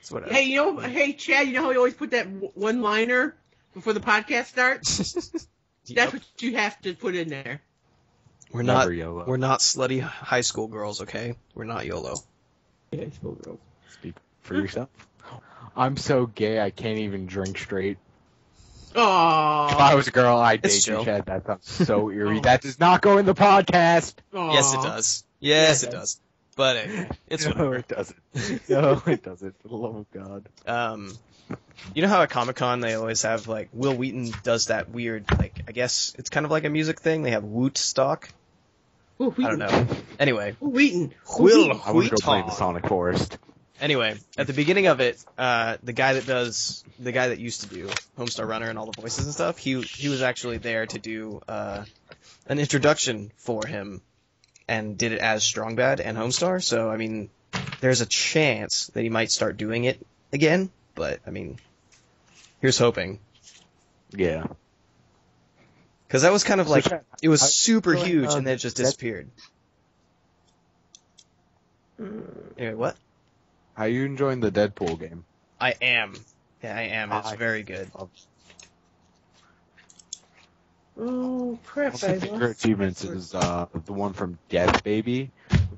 It's whatever. Hey, Chad, you know how we always put that one-liner before the podcast starts? That's what you have to put in there. We're not slutty high school girls, okay? We're not YOLO. High school girls. Speak for yourself. I'm so gay I can't even drink straight. Aww. If I was a girl, I'd It's date you, chill. Chad. That sounds so eerie. That does not go in the podcast. Aww. Yes, it does. Yes, it does. But it's No, whatever. it doesn't. No, it doesn't. For the love of God. You know how at Comic-Con they always have, like, Will Wheaton does that weird, like, I guess it's kind of like a music thing. They have Wootstock. Ooh, I don't know. Anyway. Wheaton. Will I want to go play in the Wheaton. Sonic Forest. Anyway, at the beginning of it, the guy that used to do Homestar Runner and all the voices and stuff, he was actually there to do an introduction for him, and did it as Strong Bad and Homestar. So I mean, there's a chance that he might start doing it again. But I mean, here's hoping, Yeah. because that was kind of like it was super like, huge and then it just disappeared. Anyway, what? How you enjoying the Deadpool game? I am. Yeah, I am. It's very good. Oh, crap. One of my favorite achievements is the one from Death Baby.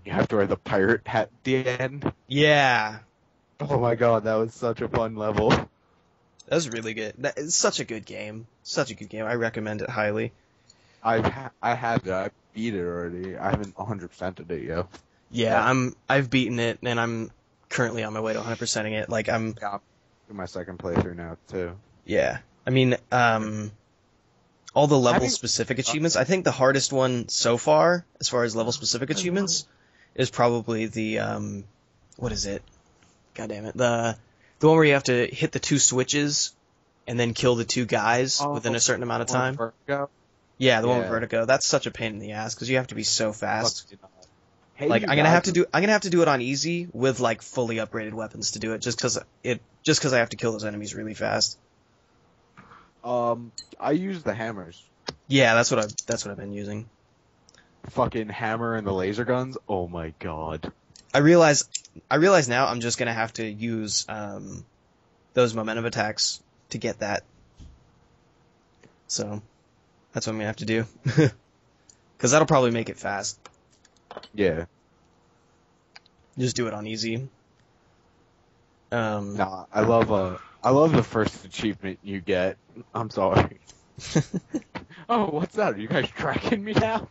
You have to wear the pirate hat at the end. Yeah. Oh my god, that was such a fun level. That was really good. It's such a good game. Such a good game. I recommend it highly. I have it. I beat it already. I haven't 100%ed it yet. Yeah, I've beaten it, and I'm currently on my way to 100%ing it. Like, I'm... Yeah, I'm in my second playthrough now, too. Yeah. I mean, all the level-specific achievements, I think the hardest one so far, as far as level-specific achievements, is probably the, what is it? God damn it. The one where you have to hit the 2 switches and then kill the 2 guys within a certain amount of time. Vertigo? Yeah, the one with Vertigo. That's such a pain in the ass, because you have to be so fast. Hey, Like, I'm gonna have to do it on easy with, like, fully upgraded weapons to do it, just cause I have to kill those enemies really fast. I use the hammers. Yeah, that's what I've been using. Fucking hammer and the laser guns. Oh my god. I realize now I'm just gonna have to use those momentum attacks to get that. So that's what I'm gonna have to do. Cause that'll probably make it fast. Yeah. Just do it on easy. Nah, I love the first achievement you get. I'm sorry. Oh, what's that? Are you guys tracking me now?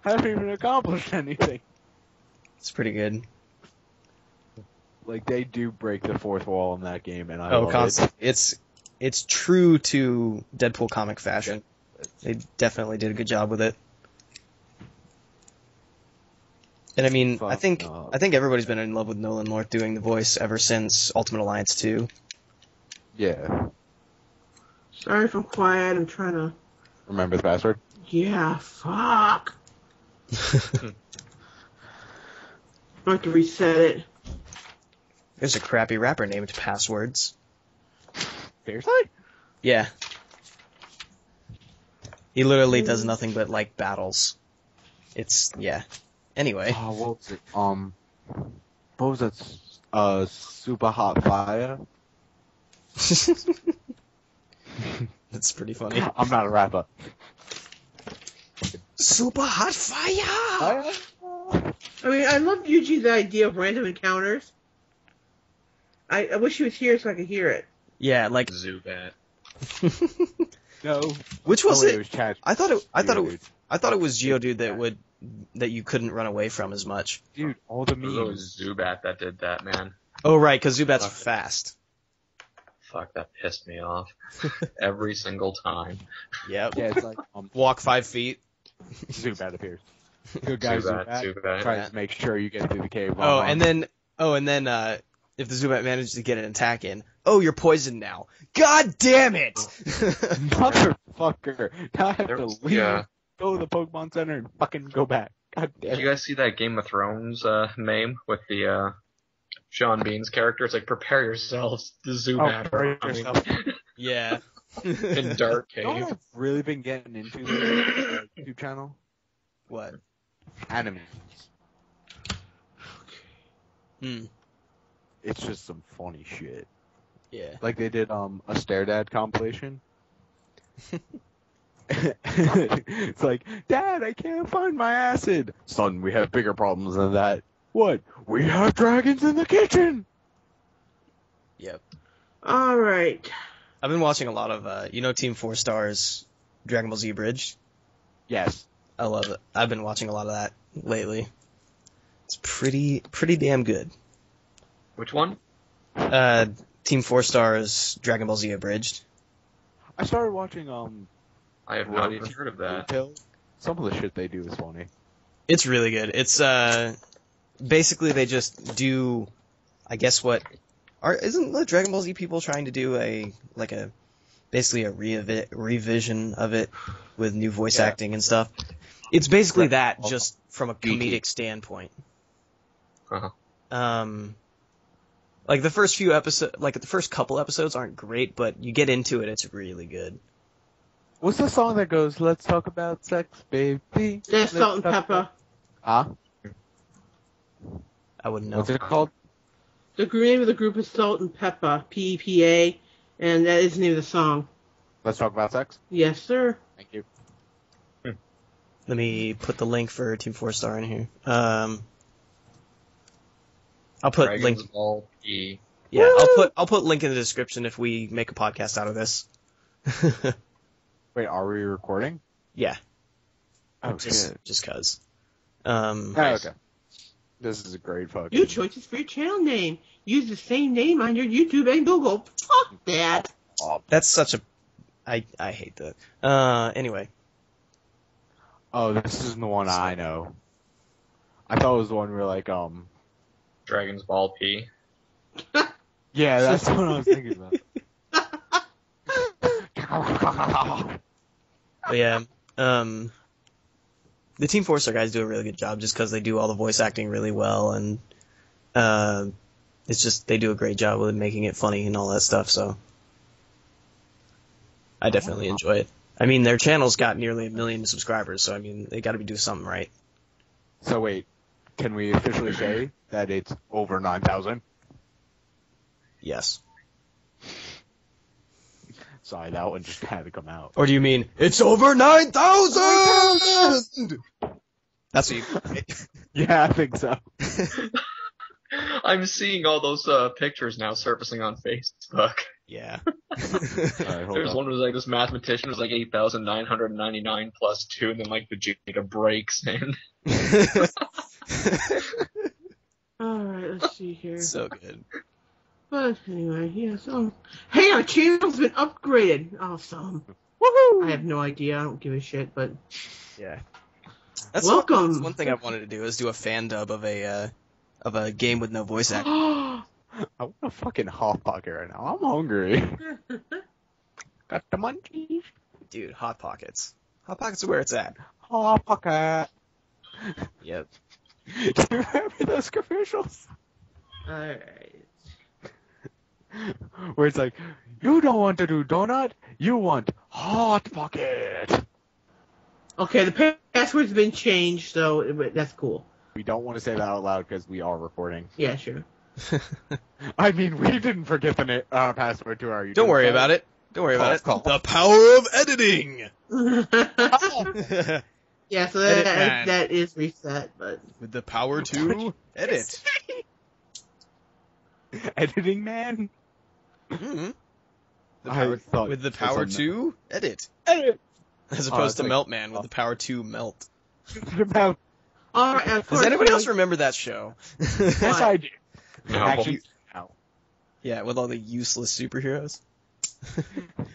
I haven't even accomplished anything. It's pretty good. Like, they do break the fourth wall in that game, and I love constantly. It's true to Deadpool comic fashion. They definitely did a good job with it. And I mean, I think everybody's been in love with Nolan North doing the voice ever since Ultimate Alliance 2. Yeah. Sorry if I'm quiet. I'm trying to... Remember the password? Yeah, fuck. I have to reset it. There's a crappy rapper named Passwords. Seriously? Yeah. He literally does nothing but, like, battles. It's, yeah. Anyway. What was it? What was that? Super Hot Fire? That's pretty funny. I'm not a rapper. Super Hot Fire! I mean, I love Yuji's idea of random encounters. I wish he was here so I could hear it. Yeah, like... Zubat. No. Which was it? It was Chad. I thought it was Geodude that you couldn't run away from as much. Dude, all the It memes. was Zubat that did that, man. Oh right, because Zubat's fast. Fuck, that pissed me off. Every single time. Yep. Yeah, it's like, Walk 5 feet. Zubat appears. Good guy Zubat. tries to make sure you get through the cave. And then if the Zubat manages to get an attack in, you're poisoned now. God damn it! Motherfucker. Now I have to leave, go to the Pokemon Center, and fucking go back. God damn it. Did you guys see that Game of Thrones meme with the Sean Bean's character? It's like, prepare yourselves, the Zubat. Prepare yourself. Yeah. In Dark Cave. You know what I've really been getting into the YouTube channel? What? Animemes. it's just some funny shit. Yeah. Like they did a Stare Dad compilation. It's like, Dad, I can't find my acid. Son, we have bigger problems than that. What? We have dragons in the kitchen. Yep. All right. I've been watching a lot of, Team 4-Star's Dragon Ball Z Bridge. Yes. I love it. I've been watching a lot of that lately. It's pretty damn good. Which one? Team 4-Star's Dragon Ball Z Abridged. I started watching I have not even heard of that. Some of the shit they do is funny. It's really good. It's basically they just do, I guess isn't the Dragon Ball Z people trying to do basically a revision of it with new voice acting and stuff? It's basically that, just from a comedic standpoint. Uh-huh. Like the first few episodes, like the first couple episodes aren't great, but you get into it, it's really good. What's the song that goes, let's talk about sex, baby? That's Salt and Pepper. Huh? I wouldn't know. What's it called? The name of the group is Salt and Pepper, PEPA, and that is the name of the song. Let's talk about sex? Yes, sir. Thank you. Let me put the link for Team 4-Star in here. I'll put Dragon's link. Ball P. Yeah, I'll put link in the description if we make a podcast out of this. Wait, are we recording? Yeah, Oh, shit. just cause. Oh, okay. This is a great fucking... New choices for your channel name. Use the same name on your YouTube and Google. Fuck that. That's such a. I hate that. Anyway. Oh, this isn't the one I know. I thought it was the one where like, Dragon's Ball P. Yeah, that's what I was thinking about. But yeah, the Team 4-Star guys do a really good job just because they do all the voice acting really well, and it's just they do a great job with making it funny and all that stuff. So I definitely enjoy it. I mean, their channel's got nearly 1 million subscribers, so I mean, they got to be doing something right. So wait, can we officially say that it's over 9,000? Yes. Sorry, that one just had to come out. Or do you mean it's over 9,000? That's what you. Yeah, I think so. I'm seeing all those pictures now surfacing on Facebook. Yeah. Alright, hold There's on. one who was like this mathematician was like 8,999 plus 2, and then like the Vegeta breaks in. Alright, let's see here. So good. But anyway, yeah, so... Hey, our channel's been upgraded! Awesome. Woohoo! I have no idea, I don't give a shit, but... Yeah. Welcome! That's one thing I've wanted to do is do a fan dub of a game with no voice acting. I want a fucking Hot Pocket right now. I'm hungry. Got the munchies. Dude, Hot Pockets. Hot Pockets are where it's at. Hot Pocket. Yep. Do you remember those commercials? Alright. Where it's like, you don't want to do donut, you want Hot Pocket. Okay, the password's been changed, so that's cool. We don't want to say that out loud because we are recording. Yeah, sure. I mean, we didn't forget the password to our YouTube. Don't worry about it. Don't worry about it. Call. The power of editing! Yeah, so Edit man. that is reset, but... With the power to edit. Editing man? Mm-hmm. With the it power was to edit. Edit! As opposed to like- Melt Man with the power to melt. About... Alright, of course, Does anybody you else know- remember that show? Yes, I do. No. Actually, no. Yeah, with all the useless superheroes.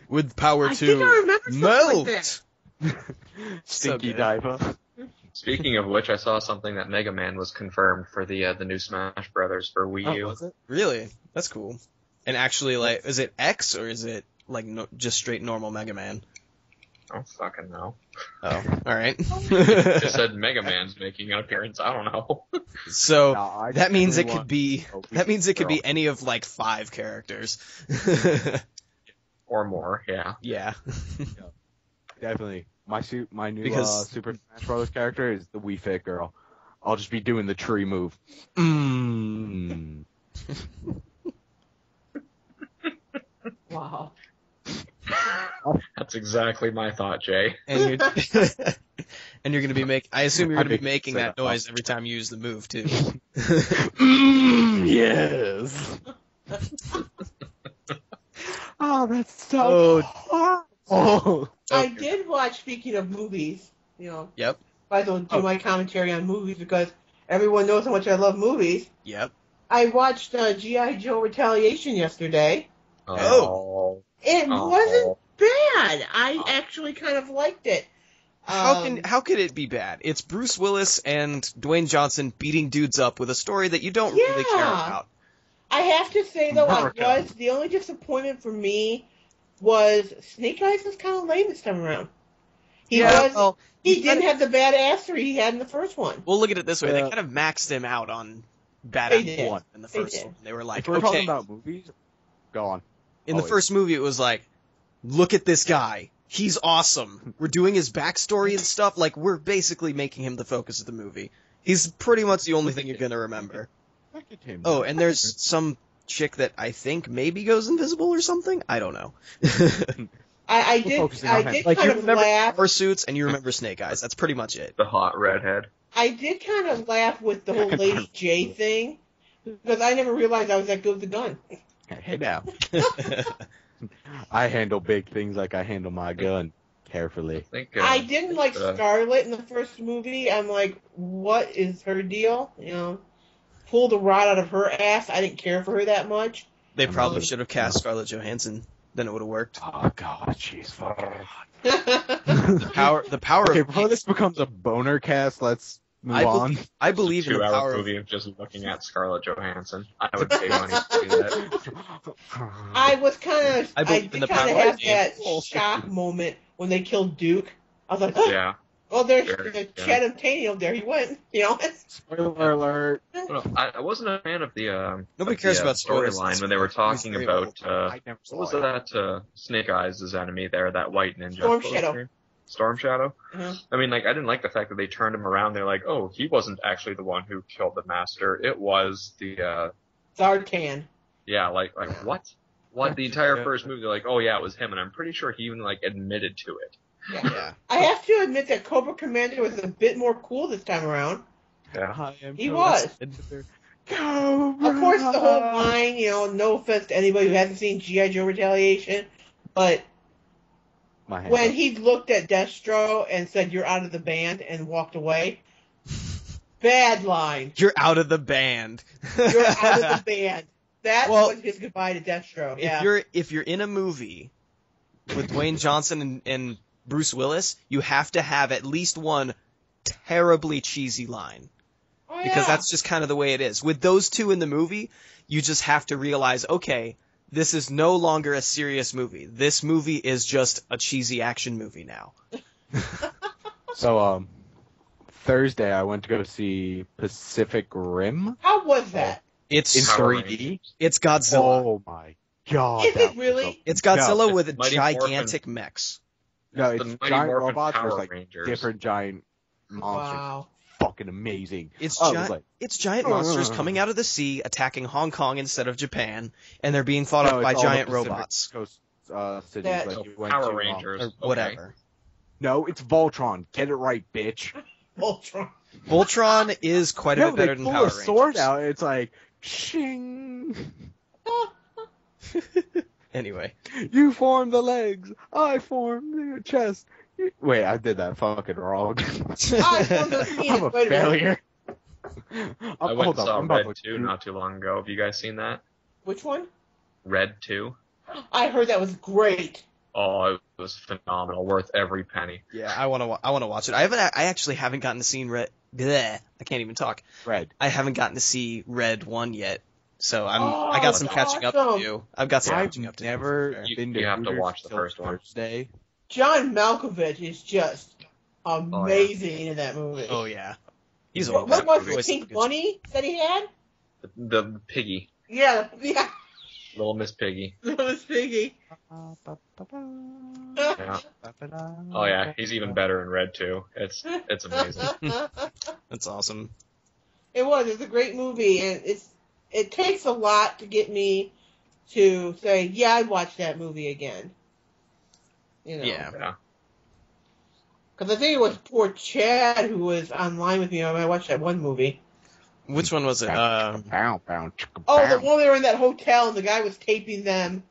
With power I think I to remember something melt! like that. Stinky good. diaper. Speaking of which, I saw something that Megaman was confirmed for the new Smash Brothers for Wii U. Oh, was it? Really? That's cool. And actually, like, is it X or is it, like, just straight normal Mega Man? I don't fucking know. Oh, alright. It just said Megaman's making an appearance. I don't know. So, No, I that means it really could be, want- that means it could be Girl. any of, like, 5 characters. Or more, yeah. Yeah. Definitely. My new Because- Super Smash Bros. Character is the Wii Fit girl. I'll just be doing the tree move. Wow. That's exactly my thought, Jay. And you're and you're gonna be I assume you're gonna be making that noise every time you use the move too. Yes. Oh, that's so horrible. I did watch, speaking of movies, Yep. I don't do my commentary on movies because everyone knows how much I love movies. Yep. I watched G.I. Joe Retaliation yesterday. Oh. It wasn't bad. I actually kind of liked it. How could it be bad? It's Bruce Willis and Dwayne Johnson beating dudes up with a story that you don't really care about. I have to say, though, the only disappointment for me was Snake Eyes was kind of lame this time around. He didn't have the badassery he had in the first one. Well, look at it this way. They kind of maxed him out on badass one in the first one. They were like, if we're talking about movies, go on. In the first movie, it was like, look at this guy. He's awesome. We're doing his backstory and stuff. Like, we're basically making him the focus of the movie. He's pretty much the only thing you're going to remember. Oh, and there's some chick that I think maybe goes invisible or something? I don't know. I did kind of laugh. Power suits and you remember Snake Eyes. That's pretty much it. The hot redhead. I did kind of laugh with the whole Lady J thing because I never realized I was that good with the gun. Hey now. I handle big things like I handle my gun. Carefully. I didn't like Scarlet in the first movie. I'm like, what is her deal? Pulled a rod out of her ass. I didn't care for her that much. They probably should have cast Scarlett Johansson. Then it would have worked. Oh God, she's fucking The power. Okay, before this becomes a boner cast, let's move on. I believe in the power. 2-hour movie of just looking at Scarlett Johansson. I would pay money to do that. I was kind of. I believe in the power. Have that shock moment when they killed Duke. I was like, oh. Yeah. Well, there's Channing Tatum. There he went. Spoiler alert. Well, I wasn't a fan of the nobody cares about storyline when they were talking about what was that Snake Eyes' enemy there, that white ninja. Storm Shadow. Uh-huh. I mean, like, I didn't like the fact that they turned him around. They're like, oh, he wasn't actually the one who killed the master. It was the Zartan. Yeah, like what? What? The entire first movie, they're like, oh yeah, it was him, and I'm pretty sure he even admitted to it. Yeah. I have to admit that Cobra Commander was a bit more cool this time around. Yeah. He was. Cobra. Of course, the whole line, no offense to anybody who hasn't seen G.I. Joe Retaliation, but when he looked at Destro and said, "You're out of the band," and walked away, bad line. You're out of the band. You're out of the band. That was his goodbye to Destro. Yeah. If you're in a movie with Dwayne Johnson and Bruce Willis, you have to have at least one terribly cheesy line. Oh, because that's just kind of the way it is. With those two in the movie, you just have to realize, okay, this is no longer a serious movie. This movie is just a cheesy action movie now. So, Thursday I went to go see Pacific Rim. How was that? It's in 3D. It's Godzilla. Oh my God. Is it really? It's Godzilla with Mighty gigantic mechs. No, it's giant robots Power versus Rangers. different giant monsters. Wow. Fucking amazing. It's giant monsters coming out of the sea, attacking Hong Kong instead of Japan, and they're being fought up by giant robots. Coast, cities Power Rangers. Or whatever. No, it's Voltron. Get it right, bitch. Voltron. Voltron is quite a bit better than Power Rangers. They pull a sword out, it's like, shing. Anyway. You form the legs. I form the chest. Wait, I did that fucking wrong. I'm a failure. I went and saw Red 2 not too long ago. Have you guys seen that? Which one? Red 2. I heard that was great. Oh, it was phenomenal. Worth every penny. Yeah, I want to watch it. I actually haven't gotten to see Red. Bleh, I can't even talk. Red. I haven't gotten to see Red 1 yet. So I got some catching up to do. I've got some catching up to do. I've never been to You have to Hooters watch the first one. Thursday. John Malkovich is just amazing in that movie. Oh yeah. He's What was the pink bunny that he had? The piggy. Yeah. Little Miss Piggy. Little Miss Piggy. Yeah. Oh yeah, he's even better in Red 2. It's amazing. That's awesome. It was. It's a great movie, and it takes a lot to get me to say, yeah, I'd watch that movie again. You know? Yeah. Because I think it was poor Chad who was online with me when I watched that one movie. Which one was it? Oh, the one they were in that hotel and the guy was taping them.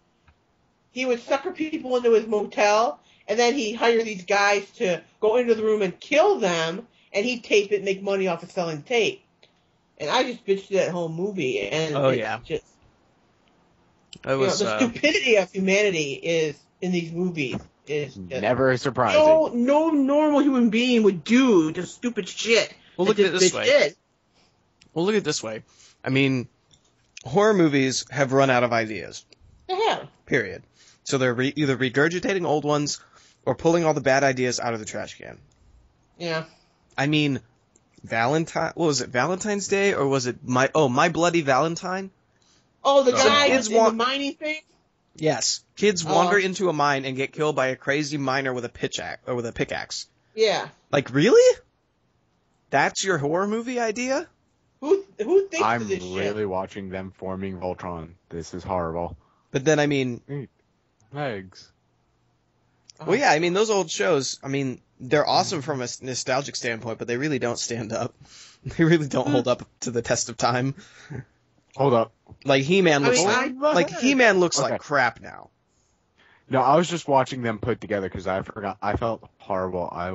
He would sucker people into his motel, and then he'd hire these guys to go into the room and kill them, and he'd tape it and make money off of selling tape. And I just bitched that whole movie. And just, the stupidity of humanity is in these movies is just never surprising. No normal human being would do just stupid shit. Well, look at it this way. Well, look at it this way. I mean, horror movies have run out of ideas. They have. Period. So they're either regurgitating old ones or pulling all the bad ideas out of the trash can. Yeah. I mean, what was it, Valentine's Day, or was it My Bloody Valentine? Oh, the guy in the mining thing? Yes. Kids wander into a mine and get killed by a crazy miner with a pickaxe. Yeah. Like, really? That's your horror movie idea? Who thinks of this shit? I'm really watching them forming Voltron. This is horrible. But then, I mean... Legs. Well, yeah, I mean, those old shows, I mean, they're awesome from a nostalgic standpoint, but they really don't stand up. They really don't hold up to the test of time. Hold up. Like, He-Man looks like crap now. No, I was just watching them put together because I felt horrible. I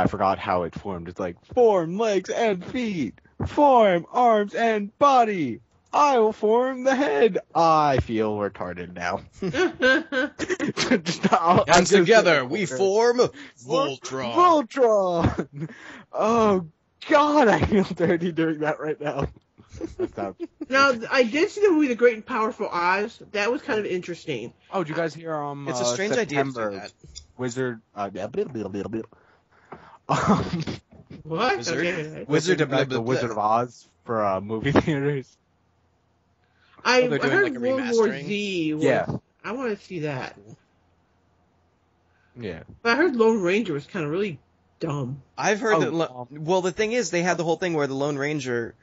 forgot how it formed. It's like, form legs and feet, form arms and body. I will form the head. I feel retarded now. And together we form Voltron. Voltron! Oh, God, I feel dirty doing that right now. Now, I did see the movie The Great and Powerful Oz. That was kind of interesting. Oh, did you guys hear, it's a strange idea to do that. Wizard, What? Wizard of the Wizard of Oz for movie theaters. I heard World War Z. Yeah. I want to see that. Yeah. But I heard Lone Ranger was kind of really dumb. I've heard that... Well, the thing is, they had the whole thing where the Lone Ranger...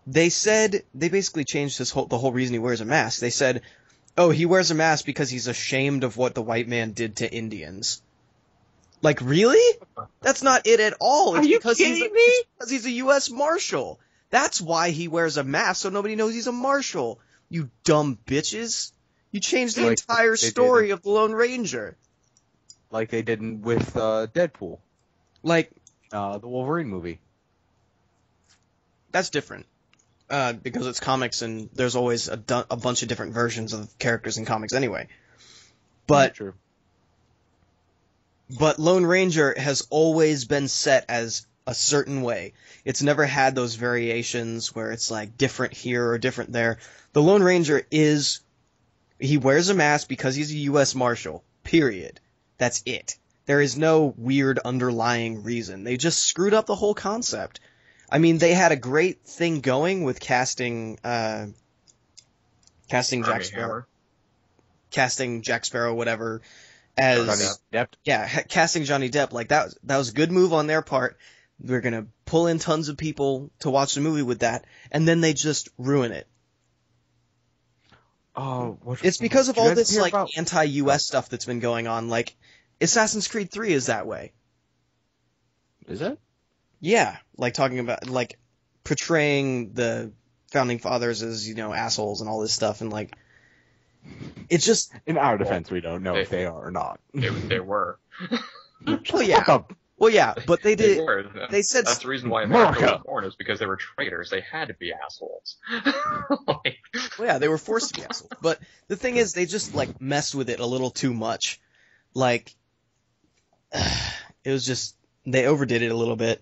They basically changed the whole reason he wears a mask. They said, oh, he wears a mask because he's ashamed of what the white man did to Indians. Like, really? That's not it at all. Are you kidding me? It's because he's a U.S. Marshal. That's why he wears a mask, so nobody knows he's a Marshal. You dumb bitches. You changed the entire story of the Lone Ranger. Like they did with Deadpool. Like... the Wolverine movie. That's different. Because it's comics and there's always a bunch of different versions of characters in comics anyway. But... True. But Lone Ranger has always been set as a certain way. It's never had those variations where it's like different here or different there. The Lone Ranger he wears a mask because he's a U.S. Marshal. Period. That's it. There is no weird underlying reason. They just screwed up the whole concept. I mean, they had a great thing going with casting Jack Sparrow. Casting Jack Sparrow, whatever, as Johnny Depp. Yeah, casting Johnny Depp. Like that was a good move on their part. We're gonna pull in tons of people to watch the movie with that, and then they just ruin it. Oh, it's because of all this like anti-US stuff that's been going on. Like Assassin's Creed 3 is that way. Is it? Yeah, like talking about like portraying the founding fathers as, assholes and all this stuff, and like it's just in our defense, we don't know if they are or not. They were. Well, yeah. Well, yeah, but they did. They said that's the reason why America was born, is because they were traitors. They had to be assholes. Well, yeah, they were forced to be assholes. But the thing is, they just like messed with it a little too much. Like, it was just they overdid it a little bit,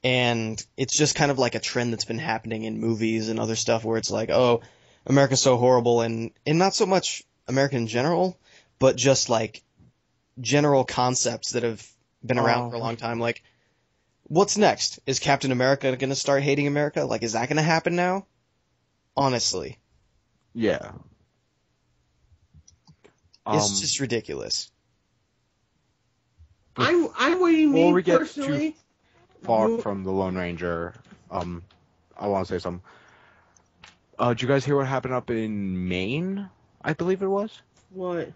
and it's just kind of like a trend that's been happening in movies and other stuff where it's like, oh, America's so horrible, and not so much America in general, but just like general concepts that have been around for a long time. Like, what's next? Is Captain America going to start hating America? Like, is that going to happen now? Honestly. Yeah. It's just ridiculous. I'm waiting. Before we get personally, too far from the Lone Ranger, I want to say something. Did you guys hear what happened up in Maine? I believe it was. What?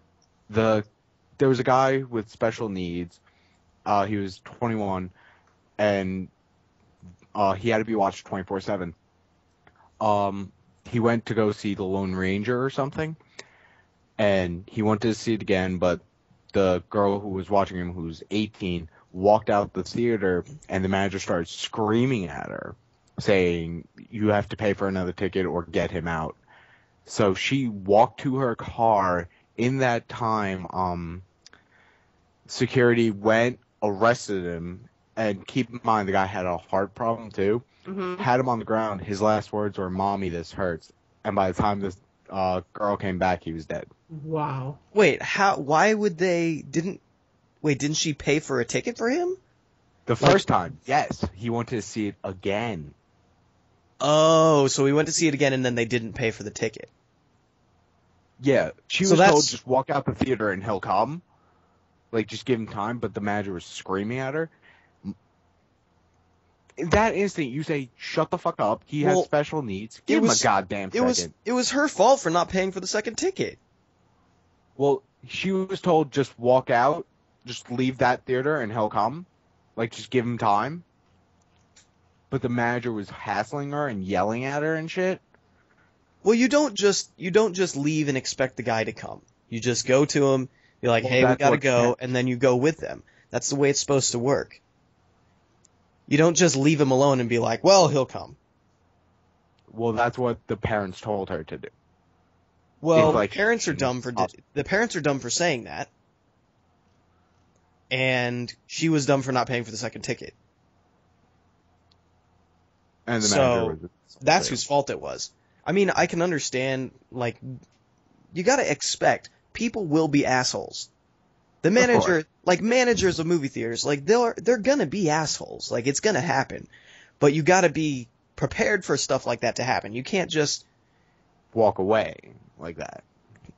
There was a guy with special needs. He was 21, and he had to be watched 24/7. He went to go see The Lone Ranger or something, and he wanted to see it again, but the girl who was watching him, who's 18, walked out the theater, and the manager started screaming at her, saying, "You have to pay for another ticket or get him out." So she walked to her car. In that time, security went, arrested him, and keep in mind the guy had a heart problem too. Mm-hmm. Had him on the ground. His last words were, "Mommy, this hurts." And by the time this girl came back, he was dead. Wow. Wait, why would they, didn't she pay for a ticket for him? The first time, yes. He wanted to see it again. Oh, so we went to see it again and then they didn't pay for the ticket. Yeah, she was told just walk out the theater and he'll come. Like, just give him time, but the manager was screaming at her. In that instant, you say, "Shut the fuck up. He has special needs. Give him a goddamn second." It was her fault for not paying for the second ticket. Well, she was told just walk out, just leave that theater and he'll come. Like, just give him time. But the manager was hassling her and yelling at her and shit. Well, you don't just leave and expect the guy to come. You just go to him, be like, "Hey, we gotta go," and then you go with them. That's the way it's supposed to work. You don't just leave him alone and be like, "Well, he'll come." Well, that's what the parents told her to do. Well, the parents are dumb for saying that, and she was dumb for not paying for the second ticket. And the manager was that's whose fault it was. I mean, I can understand, like, you gotta expect people will be assholes. The manager, like, managers of movie theaters, like, they're gonna be assholes. Like, it's gonna happen. But you gotta be prepared for stuff like that to happen. You can't just walk away like that.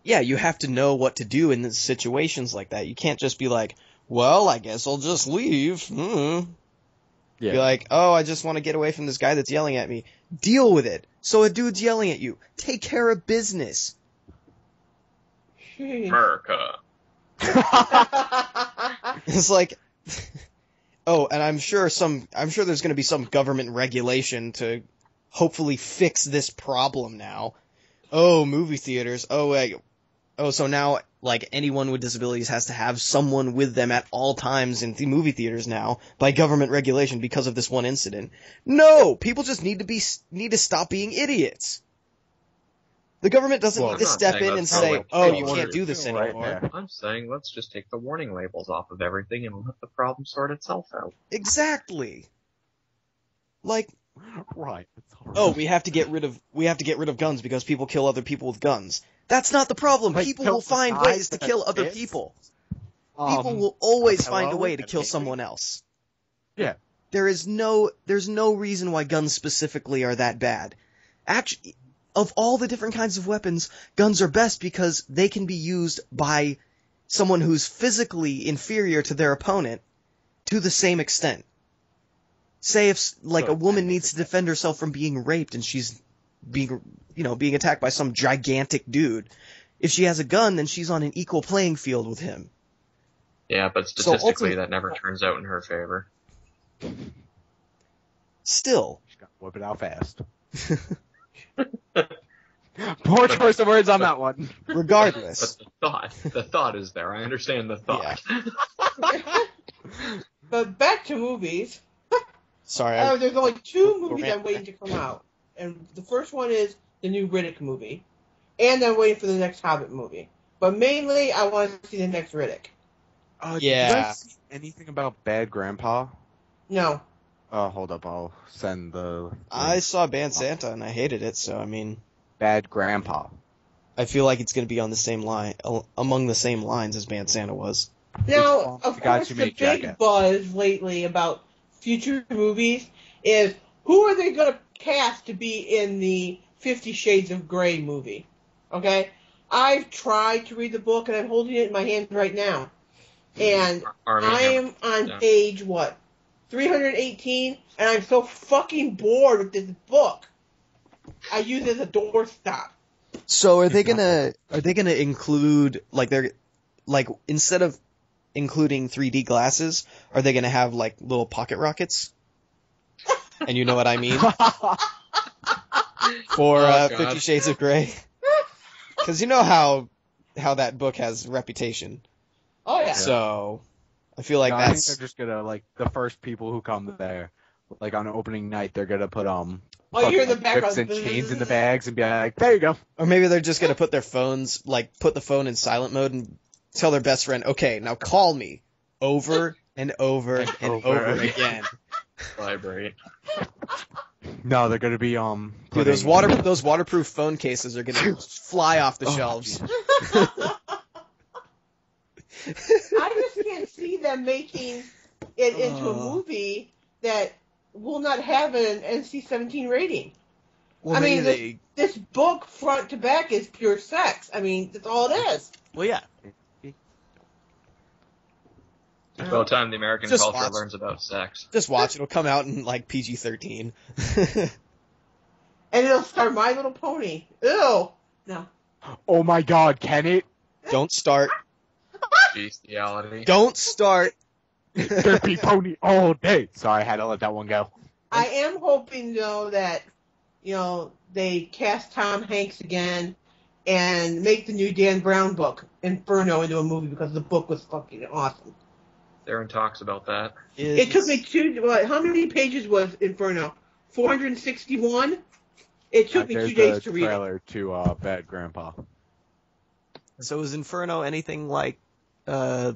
Yeah, you have to know what to do in situations like that. You can't just be like, "Well, I guess I'll just leave." Yeah. Be like, "Oh, I just want to get away from this guy that's yelling at me." Deal with it. So a dude's yelling at you. Take care of business. America. It's like, oh, and I'm sure there's going to be some government regulation to hopefully fix this problem now. Oh, movie theaters. Oh, wait. Oh, so now, like, anyone with disabilities has to have someone with them at all times in the movie theaters now by government regulation because of this one incident. No! People just need to stop being idiots. The government doesn't need to step in and say, "Oh, you can't do this anymore." Right. I'm saying let's just take the warning labels off of everything and let the problem sort itself out. Exactly. Like, right. Oh, we have to get rid of guns because people kill other people with guns. That's not the problem. Like, people will find ways to kill other people. People will always find a way to kill someone else. Yeah. There's no reason why guns specifically are that bad. Actually, of all the different kinds of weapons, guns are best because they can be used by someone who's physically inferior to their opponent to the same extent. Say if, like, a woman needs to defend herself from being raped and she's being attacked by some gigantic dude. If she has a gun, then she's on an equal playing field with him. Yeah, but statistically that never turns out in her favor. Still. She's got to whip it out fast. Poor choice of words on that one. Regardless. But the thought is there. I understand the thought. Yeah. But back to movies. Sorry. There's only two movies I'm waiting to come out. And the first one is the new Riddick movie. And I'm waiting for the next Hobbit movie. But mainly, I want to see the next Riddick. Yeah. Did you guys see anything about Bad Grandpa? No. Hold up, I'll send the... I saw Bad Santa and I hated it, so I mean... Bad Grandpa. I feel like it's going to be on the same line, among the same lines as Bad Santa was. Now, of course, the big buzz lately about future movies is who are they going to cast to be in the 50 Shades of Grey movie? Okay? I've tried to read the book and I'm holding it in my hand right now. And I am on page, 318, and I'm so fucking bored with this book. I use it as a doorstop. So are they gonna include instead of including 3D glasses, are they gonna have like little pocket rockets? And you know what I mean? For 50 Shades of Grey. Because you know how that book has reputation. Oh yeah. So I feel like I think that's they're just gonna like the first people who come there, like on opening night, they're gonna put Oh, you're in the whips background. and chains in the bags and be like, there you go. or maybe they're just gonna put their phones put the phone in silent mode and tell their best friend, okay, now call me over and over and over again. Vibrate. No, they're gonna be Dude, those waterproof phone cases are gonna fly off the shelves. I just can't see them making it into a movie that will not have an NC-17 rating. Well, I mean, this book front to back is pure sex. I mean, that's all it is. Well, yeah. About time the American Just culture watch. learns about sex. Just watch. It'll come out in like PG-13. And it'll star My Little Pony. Ew. No. Oh my God, can it? Don't start. Bestiality. Don't start. There'd be pony all day. Sorry, I had to let that one go. I am hoping, though, that, they cast Tom Hanks again and make the new Dan Brown book, Inferno, into a movie because the book was fucking awesome. Darren talks about that. It took me how many pages was Inferno? 461? It took me 2 days to read it. Trailer to Bad Grandpa. So is Inferno anything like Da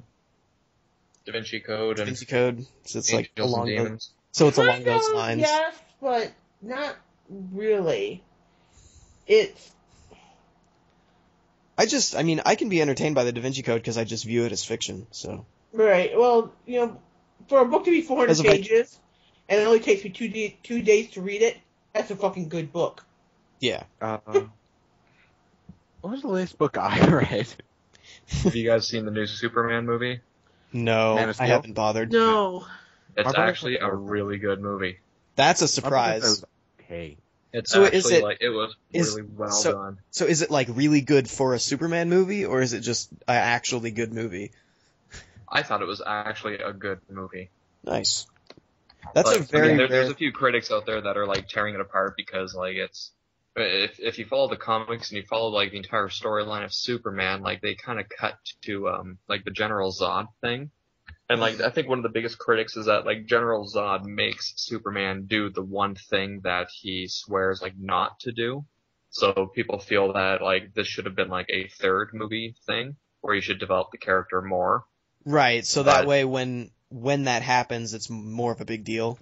Vinci Code Da and Vinci Code? So it's like Angels and along Demons. those Kind of, lines. Yes, but not really. It's I can be entertained by the Da Vinci Code because I just view it as fiction. So right. Well, for a book to be 400 As if I- pages and it only takes me 2 days to read it, that's a fucking good book. yeah. What was the last book I read? Have you guys seen the new Superman movie? No, Man of I Steel? haven't bothered. No. It's My brother- actually a really good movie. That's a surprise. Okay. It's So actually is it- it was is- really well so- done. So is it like really good for a Superman movie, or is it just an actually good movie? I thought it was actually a good movie. Nice. That's Like, a very rare. there's a few critics out there that are like tearing it apart because like it's if you follow the comics and you follow like the entire storyline of Superman, like they kind of cut to like the General Zod thing. And like I think one of the biggest critics is that like General Zod makes Superman do the one thing that he swears like not to do. So people feel that like this should have been like a third movie thing where you should develop the character more. Right, so that way when that happens, it's more of a big deal.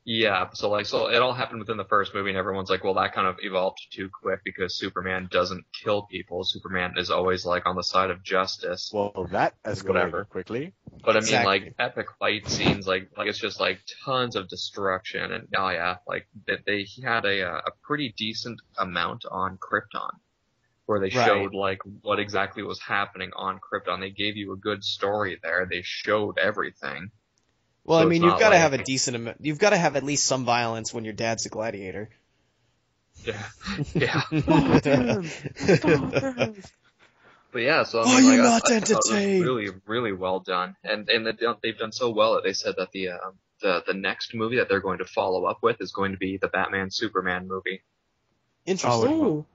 Yeah, so it all happened within the first movie, and everyone's like, well, that kind of evolved too quick because Superman doesn't kill people. Superman is always like on the side of justice. Well, that Whatever. escalated quickly. But I mean, Exactly. like epic fight scenes, like it's just like tons of destruction, and oh yeah, like he had a pretty decent amount on Krypton, where they Right. showed like what exactly was happening on Krypton. They gave you a good story there. They showed everything. Well, So I mean, it's you've not got to like- have a decent amount. You've got to have at least some violence when your dad's a gladiator. Yeah, yeah. But yeah, so I Are mean, you like, not I thought it was entertained? really, really well done, and they've done so well that they said that the next movie that they're going to follow up with is going to be the Batman Superman movie. Interesting. Ooh.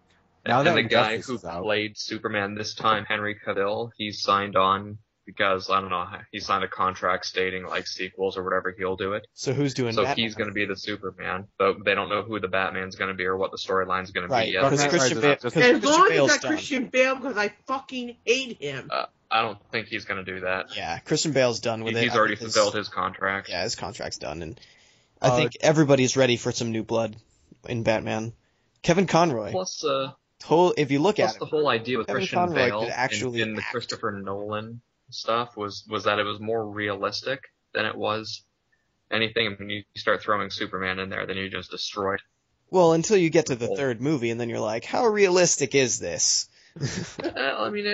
Now And that the guy Injustice who is out. played Superman this time, Henry Cavill, he's signed on because I don't know, he signed a contract stating like sequels or whatever he'll do it. So who's doing So Batman? he's going to be the Superman, but they don't know who the Batman's going to be or what the storyline's going to Right, be yet. because Dark Knight Christian, Rises Bale, up. because As Christian long as Bale's it's not done. Christian Bale, because I fucking hate him. I don't think he's going to do that. Yeah, Christian Bale's done with it. He's I already think fulfilled his contract. Yeah, his contract's done, and I think everybody's ready for some new blood in Batman. Kevin Conroy. Plus, If you look Plus, at the him, whole idea with Kevin Christian Conroy Bale could actually in the act. Christopher Nolan stuff was that it was more realistic than it was anything. I mean, you start throwing Superman in there, then you just destroy it. well, until you get to the third movie, and then you're like, how realistic is this? I mean,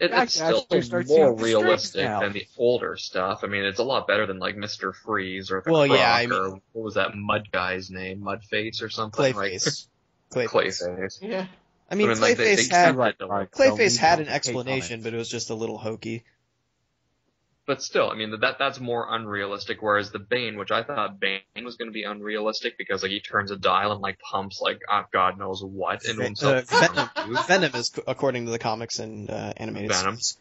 it's Actually, still I start more seeing the realistic strengths now. than the older stuff. I mean, it's a lot better than like Mr. Freeze or the Well, Croc yeah, I or mean- what was that Mud guy's name? Mudface or something? Like, Clayface. Clayface. Yeah. I mean, like, Clayface they had an explanation, but it was just a little hokey. But still, I mean, that's more unrealistic, whereas the Bane, which I thought Bane was going to be unrealistic because, like, he turns a dial and, like, pumps, like, God knows what into himself. Venom is, according to the comics and animated series.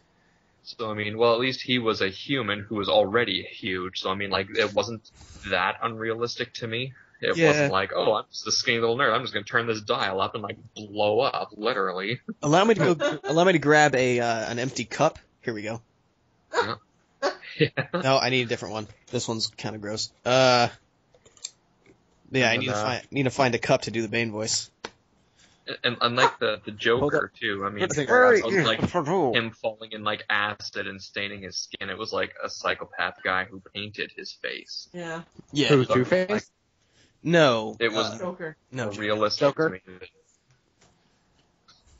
So, I mean, well, at least he was a human who was already huge, so, I mean, like, it wasn't that unrealistic to me. It wasn't like, oh, I'm just a skinny little nerd, I'm just going to turn this dial up and, like, blow up, literally. Allow me to grab an empty cup. Here we go. Yeah. No, I need a different one. This one's kind of gross. I need to find a cup to do the Bane voice. And unlike the Joker too, I mean, like him falling in like acid and staining his skin, it was like a psychopath guy who painted his face. Yeah. Yeah. Who, Two-Face? No. It was Joker. No, realistic Joker? to me.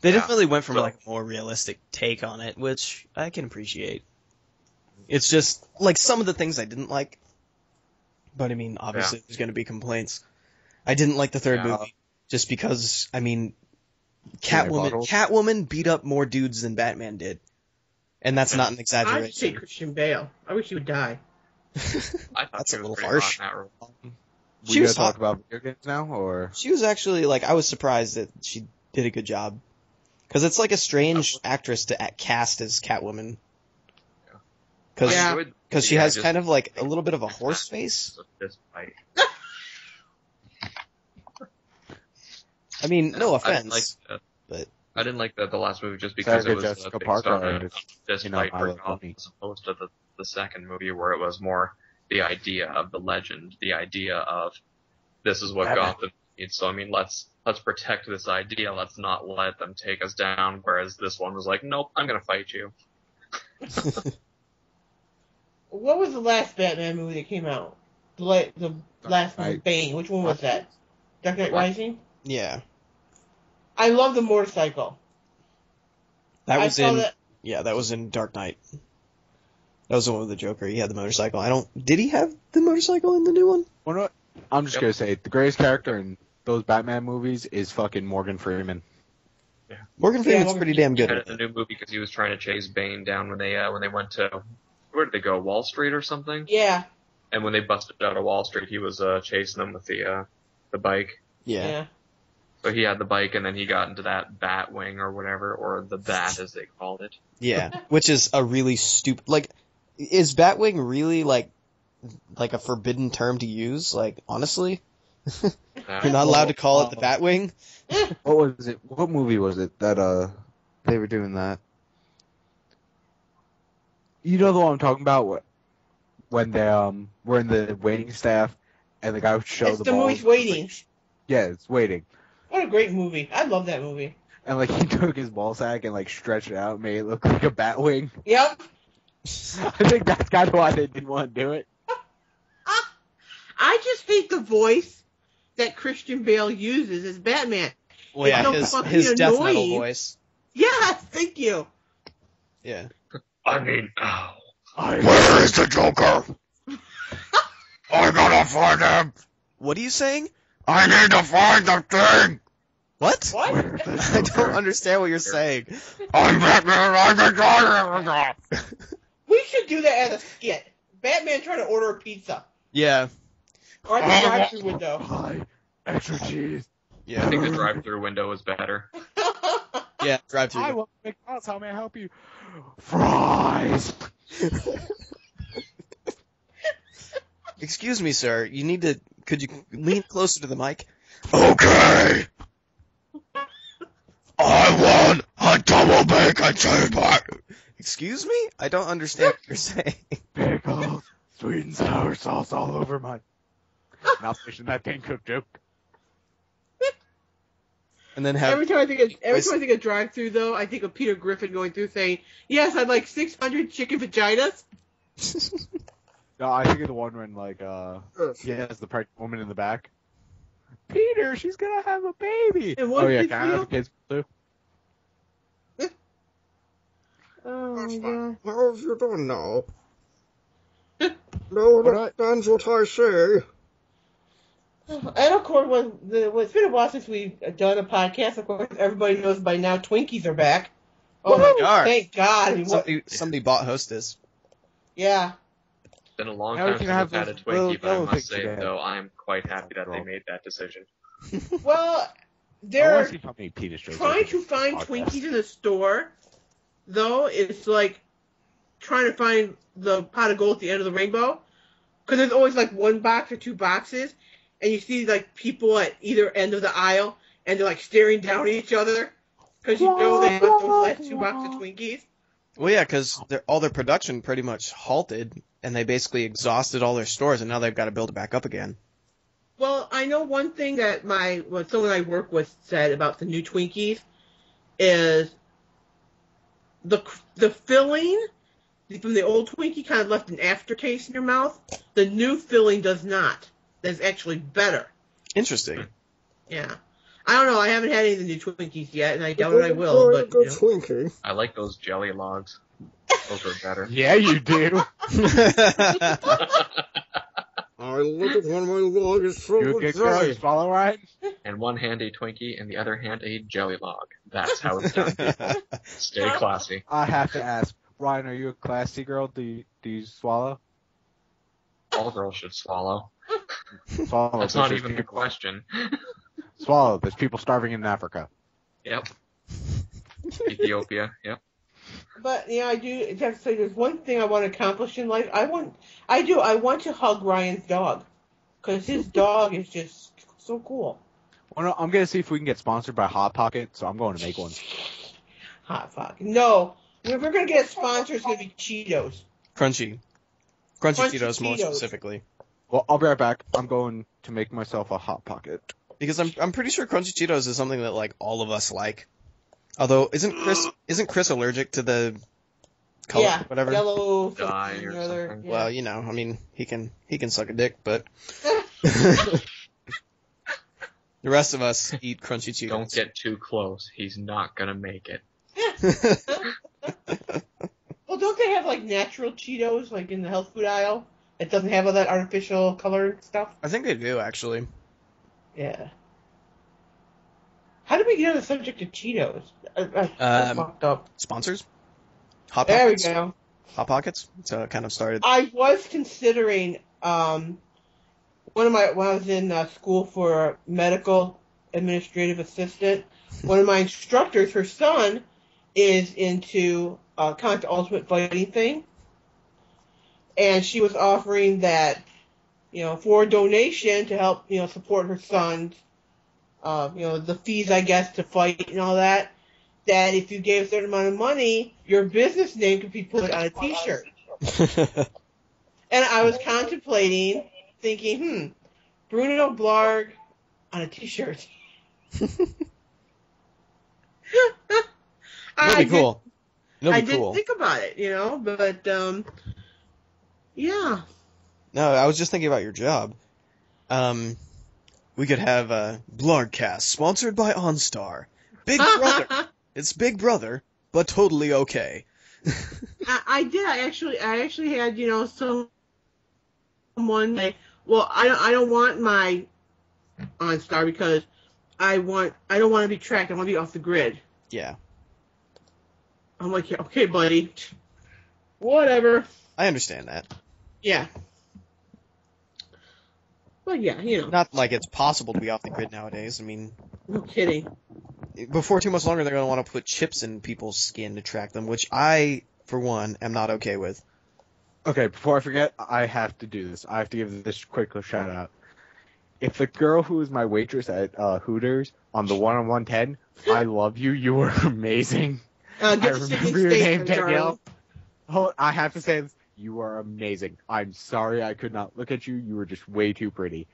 They definitely went from like a more realistic take on it, which I can appreciate. It's just, like, some of the things I didn't like. But, I mean, obviously there's going to be complaints. I didn't like the third movie, just because, I mean, Catwoman beat up more dudes than Batman did. And that's not an exaggeration. I'd say Christian Bale. I wish he would die. That's a little harsh. We gonna talk about video games now, or? She was actually, like, I was surprised that she did a good job. Because it's like a strange actress to cast as Catwoman. Because she has kind of like a little bit of a horse face. I mean, no offense. I didn't like the last movie just because it was Jessica based on a Parker, fist fight for Gotham, as opposed to the second movie where it was more the idea of the legend, the idea of this is what Gotham needs. So I mean, let's protect this idea. Let's not let them take us down. Whereas this one was like, nope, I'm gonna fight you. What was the last Batman movie that came out? The last one with Bane. Which one was that? Dark Knight Rising? Yeah. I love the motorcycle. That was in Dark Knight. That was the one with the Joker. He had the motorcycle. Did he have the motorcycle in the new one? Well, I'm just gonna say, the greatest character in those Batman movies is fucking Morgan Freeman. Yeah. Morgan Freeman's pretty damn good. He had a new movie because he was trying to chase Bane down when they went to, where did they go, Wall Street or something? Yeah. And when they busted out of Wall Street, he was chasing them with the bike. Yeah. So he had the bike, and then he got into that Batwing or whatever, or the Bat as they called it. Yeah, which is a really stupid. Like, is Batwing really like a forbidden term to use? Like, honestly, you're not allowed to call it the Batwing. What was it? What movie was it that they were doing that? You know the one I'm talking about? When they were in the waiting staff, and the guy would show the ball. It's the movie's Waiting. Yeah, it's Waiting. What a great movie. I love that movie. And, like, he took his ball sack and, like, stretched it out and made it look like a Batwing. Yep. I think that's kind of why they didn't want to do it. I just hate the voice that Christian Bale uses as Batman. Well, yeah, his death metal voice. Yes, thank you. Yeah. I mean, where is the Joker? I gotta find him. What are you saying? I need to find the thing! What? I don't understand what you're saying. I'm Batman, I'm the Joker! We should do that as a skit. Batman trying to order a pizza. Yeah. Or at the drive-thru window. Hi, extra cheese. Yeah. I think the drive-thru window is better. Yeah, drive-thru. I want McDonald's, how may I help you? Fries! Excuse me, sir. Could you lean closer to the mic? Okay! I want a double bacon cheeseburger! Excuse me? I don't understand what you're saying. Pickles, sweet and sour sauce all over my... Not fishing that can cook joke. And then every time I think of drive-thru, though, I think of Peter Griffin going through saying, "Yes, I'd like 600 chicken vaginas." No, I think of the one when, like, he has the pregnant woman in the back. Peter, she's gonna have a baby! And Oh, yeah, can I have kids, too? Oh, my God. How have you done now? No, that stands what I say. And of course, it's been a while since we've done a podcast. Of course, everybody knows by now Twinkies are back. Oh my God! Thank God! I mean, somebody bought Hostess. Yeah. It's been a long time since I've had a Twinkie, but I must say, though, I'm quite happy that they made that decision. Well, they're trying to find Twinkies in the store, though. It's like trying to find the pot of gold at the end of the rainbow. Because there's always like one box or two boxes, and you see like people at either end of the aisle, and they're like staring down at each other. Because you know they left those last two boxes of Twinkies. Well, yeah, because all their production pretty much halted, and they basically exhausted all their stores, and now they've got to build it back up again. Well, I know one thing that someone I work with said about the new Twinkies is the filling from the old Twinkie kind of left an aftertaste in your mouth. The new filling does not. That's actually better. Interesting. Yeah. I don't know. I haven't had any of the new Twinkies yet, and I doubt I will. But Twinkie. I like those jelly logs. Those are better. Yeah, you do. I look at when my log is so You get girls, follow right? And one hand a Twinkie, and the other hand a jelly log. That's how it's done, people. Stay classy. I have to ask, Ryan, are you a classy girl? Do you swallow? All girls should swallow. Swallow. That's not even the question. Swallow. There's people starving in Africa. Yep. Ethiopia. Yep. But I do have to say, there's one thing I want to accomplish in life. I want to hug Ryan's dog, because his dog is just so cool. Well, no, I'm gonna see if we can get sponsored by Hot Pocket, so I'm going to make one. Hot Pocket. No, if we're gonna get sponsored, it's gonna be Cheetos. Crunchy Cheetos, more specifically. Well, I'll be right back. I'm going to make myself a Hot Pocket. Because I'm pretty sure Crunchy Cheetos is something that like all of us like. Although isn't Chris allergic to the color, whatever? Yellow dye or something? Yeah. Well, I mean, he can suck a dick, but the rest of us eat Crunchy Cheetos. Don't get too close. He's not gonna make it. Well, don't they have like natural Cheetos like in the health food aisle? It doesn't have all that artificial color stuff. I think they do actually. Yeah. How did we get on the subject of Cheetos? I fucked up. Sponsors? Hot There Pockets? we go. Hot Pockets? That's how it kind of started. I was considering when I was in school for medical administrative assistant. One of my instructors, her son, is into kind of the ultimate fighting thing, and she was offering that for a donation to help support her son's the fees, I guess, to fight and all that, that if you gave a certain amount of money, your business name could be put on a t-shirt. And I was contemplating, thinking, BrunoBlargg on a t-shirt. That'd be cool. I didn't think about it, but, yeah. No, I was just thinking about your job. We could have a Blarggcast sponsored by OnStar. Big Brother. It's Big Brother, but totally okay. I did. I actually had someone say, well, I don't want my OnStar because I don't want to be tracked. I want to be off the grid. Yeah. I'm like, yeah, okay, buddy. Whatever. I understand that. Yeah. But yeah, Not like it's possible to be off the grid nowadays. I mean, no kidding. Before too much longer, they're going to want to put chips in people's skin to track them, which I, for one, am not okay with. Okay, before I forget, I have to do this. I have to give this quick shout out. If the girl who is my waitress at Hooters on the 1-on-110, I love you. You were amazing. I remember your name, Danielle. Oh, I have to say this. You are amazing. I'm sorry I could not look at you. You were just way too pretty.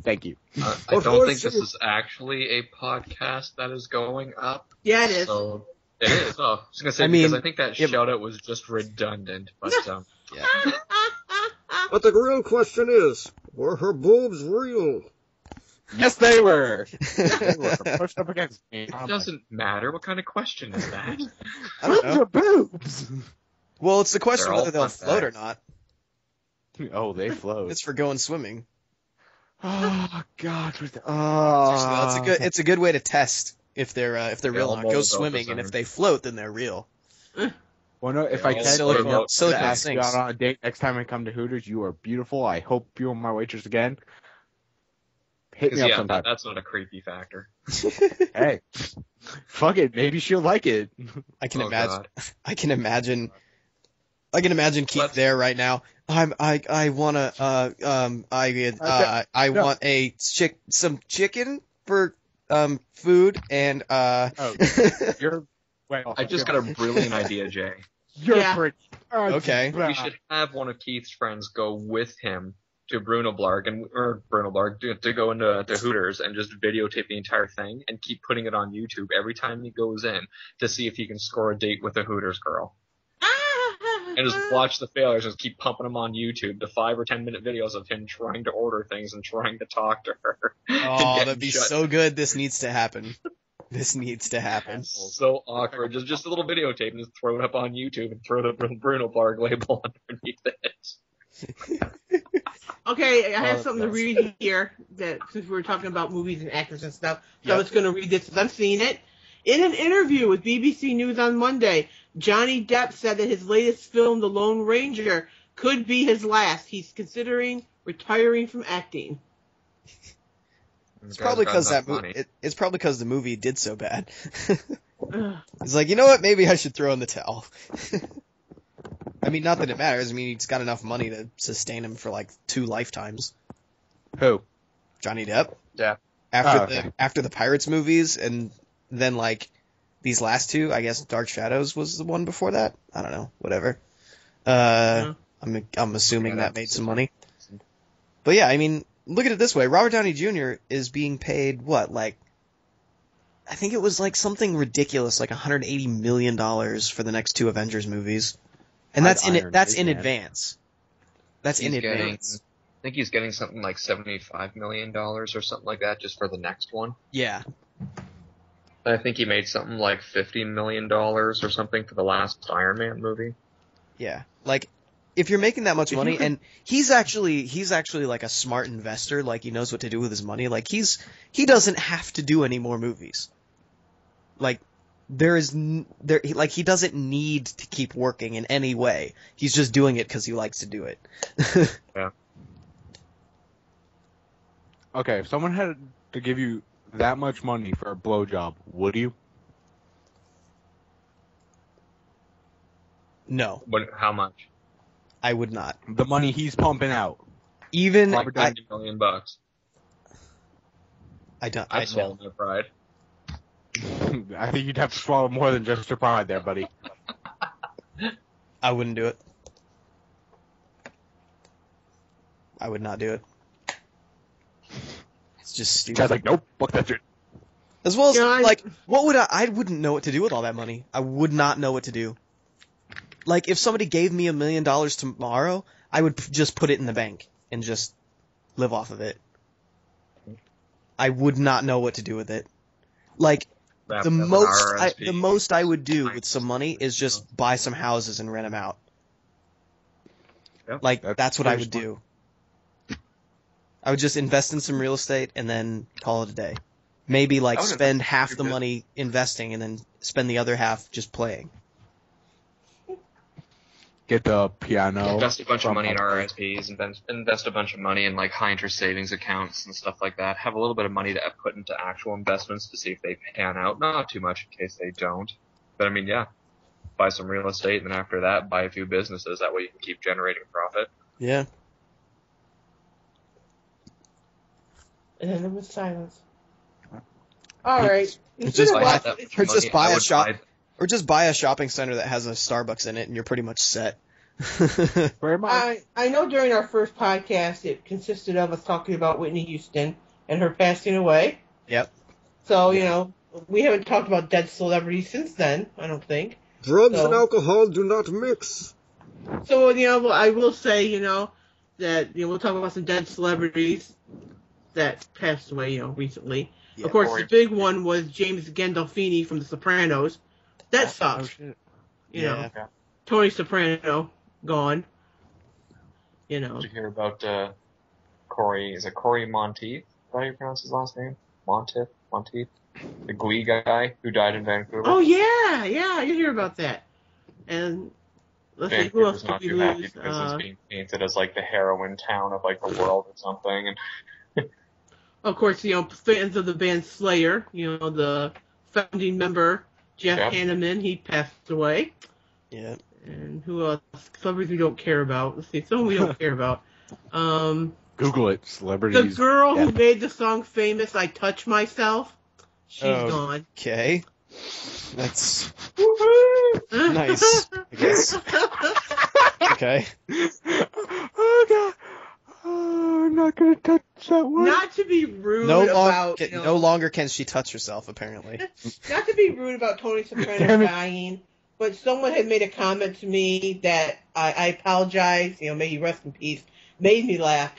Thank you. I don't think this is actually a podcast that is going up. Yeah, it is. So it is. Oh, I was gonna say because I think that shout out was just redundant. But yeah. But the real question is, were her boobs real? Yes, they were. They were pushed up against me. It doesn't matter. What kind of question is that? I don't know. Your boobs. Well, it's the question They're whether they'll all float or facts. not. Oh, they float. It's for going swimming. Oh God! It's a good way to test if they're real or not. Go both swimming, the and if same. they float, then they're real. Well, no, if Yeah, I all catch silicone- you, silicone to ask you sinks. out on a date next time I come to Hooters, you are beautiful. I hope you're my waitress again. Hit me Because up yeah, sometime. that's not a creepy factor. Hey, fuck it. Maybe she'll like it. I can Oh, imagine. God. I can imagine. Keith there right now. I wanna I No. want some chicken for food and You're. Wait, I just got a brilliant idea, Jay. You're Yeah. pretty. Okay. We should have one of Keith's friends go with him to BrunoBlargg to go into Hooters and just videotape the entire thing and keep putting it on YouTube every time he goes in to see if he can score a date with a Hooters girl. And just watch the failures and just keep pumping them on YouTube, the 5 or 10 minute videos of him trying to order things and trying to talk to her. oh, that'd be so good. This needs to happen. This needs to happen. So awkward. Just a little videotape and just throw it up on YouTube and throw the BrunoBlargg label underneath it. Okay, I have Oh, something to that's- read here that since we were talking about movies and actors and stuff, so Yep. I'm just going to read this because I've seen it. In an interview with BBC News on Monday, Johnny Depp said that his latest film, The Lone Ranger, could be his last. He's considering retiring from acting. It's probably because that it's probably because the movie did so bad. Ugh. He's like, you know what? Maybe I should throw in the towel. I mean, not that it matters. I mean, he's got enough money to sustain him for like 2 lifetimes. Who? Johnny Depp. Yeah. After the Pirates movies, and then like these last 2, I guess Dark Shadows was the one before that. I don't know. Whatever. I'm assuming that made some money. But yeah, I mean, look at it this way. Robert Downey Jr. is being paid what, like, I think it was like something ridiculous, like $180 million for the next 2 Avengers movies. And that's in advance. That's in advance. I think he's getting something like $75 million or something like that just for the next one. Yeah. I think he made something like $50 million or something for the last Iron Man movie. Yeah. Like, if you're making that much money, and he's actually like a smart investor, like he knows what to do with his money, like he doesn't have to do any more movies. Like, he doesn't need to keep working in any way. He's just doing it because he likes to do it. Yeah. Okay, if someone had to give you that much money for a blowjob, would you? No, How much? I would not. The money he's pumping out. Even Like $90 million. I don't. I'd swallow my pride. I think you'd have to swallow more than just your pride there, buddy. I wouldn't do it. I would not do it. It's just stupid. Guy's like, nope, fuck that shit. As well as, Yeah, like, what would I wouldn't know what to do with all that money. I would not know what to do. Like, if somebody gave me $1 million tomorrow, I would just put it in the bank and just live off of it. I would not know what to do with it. Like, the most I would do with some money is just buy some houses and rent them out. Yep. Like, that's what I would pretty do. I would just invest in some real estate and then call it a day. Maybe, like, I would spend invest half in the your money investing and then spend the other half just playing. Get the piano. Invest a bunch of from money in Upwork. RSPs, invest a bunch of money in like high interest savings accounts and stuff like that. Have a little bit of money to put into actual investments to see if they pan out. Not too much in case they don't. But I mean, yeah. Buy some real estate, and then after that, buy a few businesses. That way you can keep generating profit. Yeah. And then there was silence. All right. Just Instead of buy us- that- it's- or just buy I a would shop. buy- Or just buy a shopping center that has a Starbucks in it and you're pretty much set. Very much. I know during our first podcast it consisted of us talking about Whitney Houston and her passing away. Yep. So, you know, we haven't talked about dead celebrities since then, I don't think. Drugs So- and alcohol do not mix. So, you know, I will say, you know, that, you know, we'll talk about some dead celebrities that passed away, you know, recently. Yeah, of course, or- the big one was James Gandolfini from The Sopranos. That sucks. Oh, shit. You Yeah. know, Tony Soprano gone. You know. Did you hear about Corey. Is it Corey Monteith? Is that how you pronounce his last name? Monteith? The Glee guy who died in Vancouver. Oh yeah, I did hear about that. And let's see, who else Vancouver's not did we too happy lose? because it's being painted as like the heroin town of like the world or something. And Of course, fans of the band Slayer, the founding member, Jeff Hanneman, he passed away. Yeah. And who else? Celebrities we don't care about. Let's see, someone we don't care about. Google it, celebrities. The girl who made the song famous, I Touch Myself, she's gone. Okay. That's nice, I guess. Okay. Oh, God. Oh, I'm not going to touch that one. Not to be rude No longer can she touch herself, apparently. Not to be rude about Tony Soprano dying, but someone had made a comment to me that I apologize, may he rest in peace, made me laugh,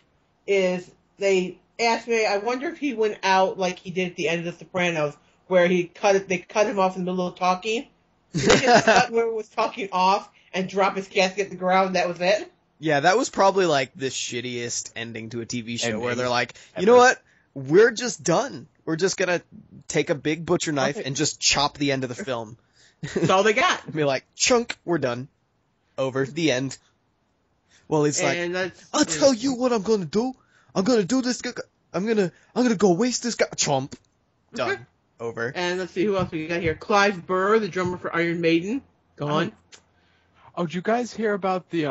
is they asked me, I wonder if he went out like he did at the end of The Sopranos, where they cut him off in the middle of talking. He just cut whoever was talking off and drop his casket at the ground, and that was it. Yeah, that was probably like the shittiest ending to a TV show where they're like, you know what? We're just done. We're just gonna take a big butcher knife and just chop the end of the film. That's all they got. Be like, chunk, we're done. Over, the end. Well, he's like, I'll tell you what I'm gonna do. I'm gonna do this. I'm gonna go waste this guy. Chomp. Done. Over. And let's see who else we got here. Clive Burr, the drummer for Iron Maiden, gone. Oh, did you guys hear about the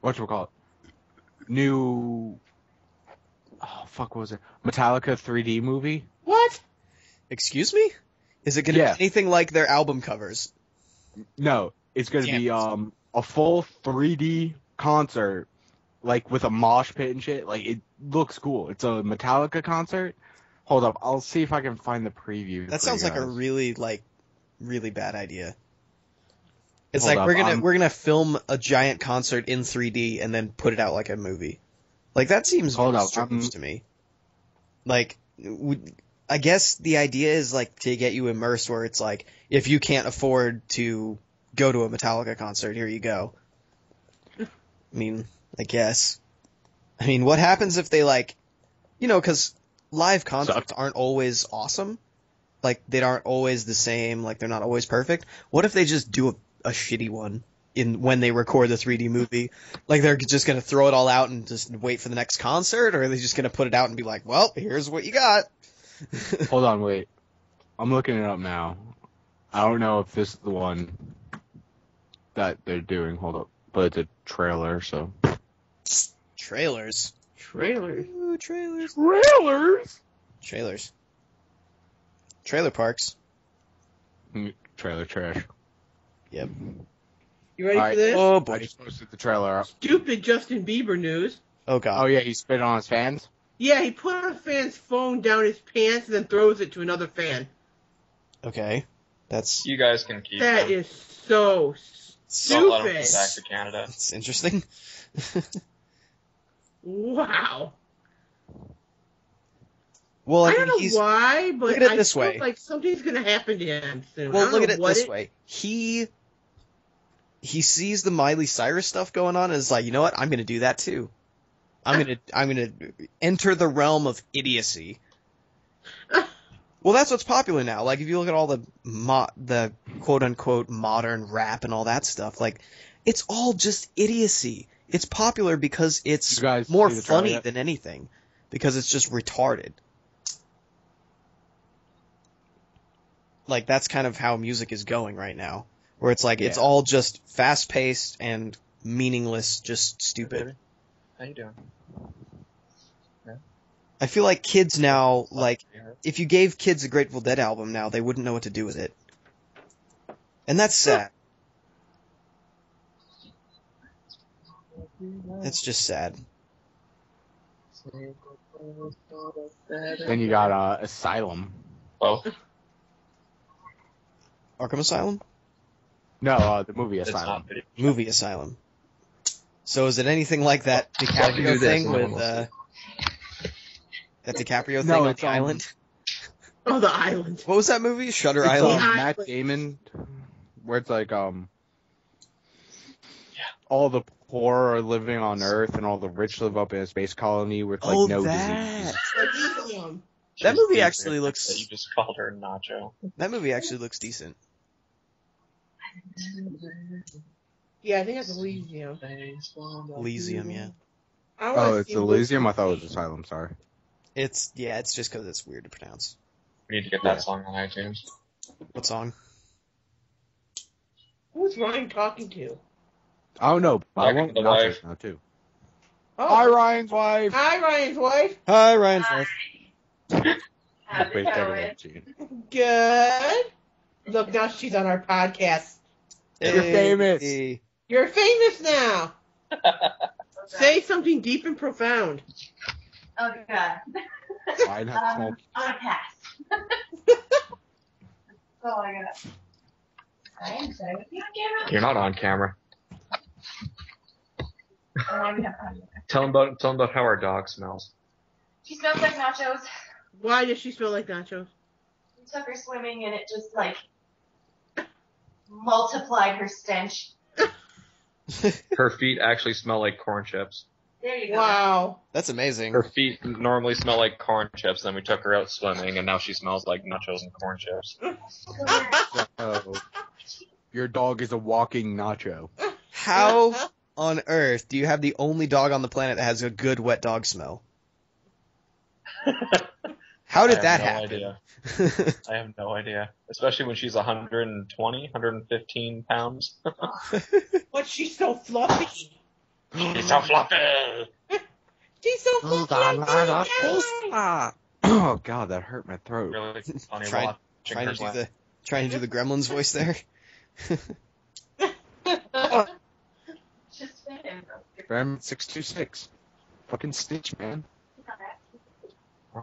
whatchamacallit? New what was it? Metallica 3D movie? What? Excuse me? Is it gonna be anything like their album covers? No, it's gonna be a full 3D concert, like with a mosh pit and shit. Like, it looks cool. It's a Metallica concert. Hold up, I'll see if I can find the preview. That sounds like a really bad idea. It's Hold like up, we're gonna film a giant concert in 3D and then put it out like a movie. Like, that seems strange to me. Like, I guess the idea is like to get you immersed, where it's like, if you can't afford to go to a Metallica concert, here you go. I mean, I guess. I mean, what happens if they because live concerts aren't always awesome. Like, they aren't always the same. Like, they're not always perfect. What if they just do a shitty one when they record the 3D movie? Like, they're just gonna throw it all out and just wait for the next concert, or are they just gonna put it out and be like, well, here's what you got? Hold on, wait. I'm looking it up now. I don't know if this is the one that they're doing. Hold up. But it's a trailer, so. Trailers. Ooh, trailers. Trailer parks. Trailer trash. Yep. You ready for this? Oh, boy. I just posted the trailer up. Stupid Justin Bieber news. Oh, God. Oh, yeah, he spit on his fans? Yeah, he put a fan's phone down his pants and then throws it to another fan. Okay. That's... You guys can keep That them. is so Don't let them stupid. come back to Canada. That's interesting. Wow. Well, I don't know why, but look at it I this feel way. like something's going to happen to him soon. Well, look at it this way. He sees the Miley Cyrus stuff going on and is like, you know what? I'm going to do that too. I'm going to enter the realm of idiocy. Well, that's what's popular now. Like, if you look at all the quote-unquote modern rap and all that stuff, like, it's all just idiocy. It's popular because it's more funny than anything. Because it's just retarded. Like, that's kind of how music is going right now. Where it's like, it's all just fast-paced and meaningless, just stupid. How you doing? I feel like kids now, like, if you gave kids a Grateful Dead album now, they wouldn't know what to do with it. And that's sad. It's just sad. Then you got Asylum. Oh. Arkham Asylum? No, the movie Asylum. Movie Asylum. So is it anything like that DiCaprio thing with that DiCaprio thing on the island? Oh, the island. What was that movie? Shutter Island? Matt Damon, where it's like all the poor are living on Earth and all the rich live up in a space colony with like Oh, no that. disease. Elysium. That movie She's actually decent. looks. You just called her Nacho. That movie actually looks decent. Yeah, I think that's Elysium. Elysium, yeah. I wanna Oh, it's see Elysium? I thought it was Asylum, sorry. It's just because it's weird to pronounce. We need to get that song on iTunes. What song? Who's Ryan talking to? Oh no, I want The nachos wife. now too. Oh. Hi, Ryan's wife! Hi, Ryan's wife. Hi, Ryan's wife. How's Wait, it take a going? look, Gene. Good. Look, now she's on our podcast. You're famous. Hey. You're famous now. Say something deep and profound. Oh god. Why not smoke? On a pass. That's all I got. I am sorry. With you on camera? You're not on camera. Oh, I'm not on camera. Tell him about how our dog smells. She smells like nachos. Why does she smell like nachos? We took her swimming and it just like multiplied her stench. Her feet actually smell like corn chips. There you go. Wow. That's amazing. Her feet normally smell like corn chips, then we took her out swimming, and now she smells like nachos and corn chips. Oh, your dog is a walking nacho. How on earth do you have the only dog on the planet that has a good wet dog smell? How did that happen? Idea. I have no idea. Especially when she's 120, 115 pounds. But she's so fluffy. She's so fluffy! She's so fluffy. Oh god, that hurt my throat. Really funny Trying watching her to do the Gremlins voice there. Just fed him. Ram 626. Fucking Stitch, man.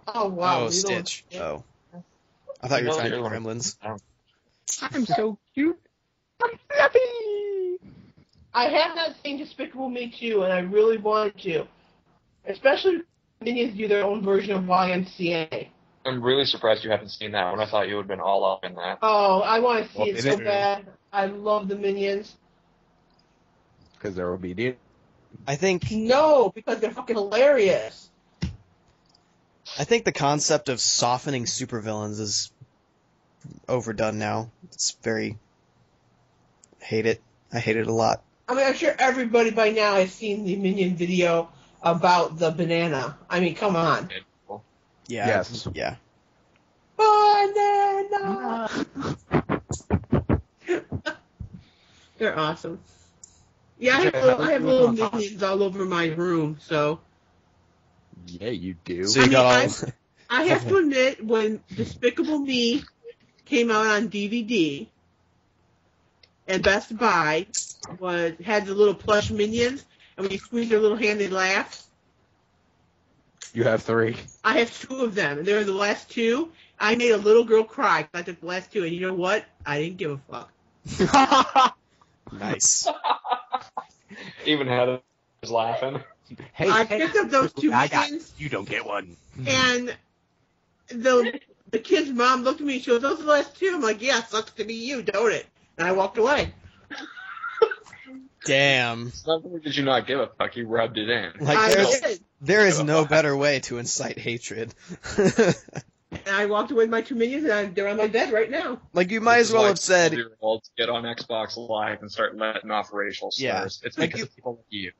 Oh wow. Oh, we Stitch. don't- Oh. I thought you were No, trying to do you're Gremlins. I'm so cute. I'm fluffy. I have not seen Despicable Me 2, and I really wanted to. Especially when Minions do their own version of YMCA. I'm really surprised you haven't seen that one. I thought you would have been all up in that. Oh, I want to see Well, it they so didn't. bad. I love the Minions. Because they're obedient. I think No, because they're fucking hilarious. the concept of softening supervillains is overdone now. It's very hate it. I hate it a lot. I mean, I'm sure everybody by now has seen the Minion video about the banana. I mean, come on. Yeah. Yes. Yeah. Banana! They're awesome. Yeah, I have little Minions all over my room, so. Yeah, you do. So you I got mean, all. I have to admit, when Despicable Me came out on DVD, and Best Buy had the little plush Minions, and when you squeeze their little hand, they laugh. You have 3. I have 2 of them, and they were the last 2. I made a little girl cry 'cause I took the last 2, and you know what? I didn't give a fuck. Nice. Even Heather was laughing. Hey, I picked up those 2 I got Minions, you. Don't get one. and the kid's mom looked at me. She goes, "Those are the last 2." I'm like, "Yeah, sucks to be you, don't it?" And I walked away. Damn. It's not only did you not give a fuck, you rubbed it in. Like I there's, did. there is no better way to incite hatred. And I walked away with my 2 Minions, and they're on my bed right now. Like you might as well have said, 12-year-olds get on Xbox Live and start letting off racial slurs. Yeah. It's Like because of people like you.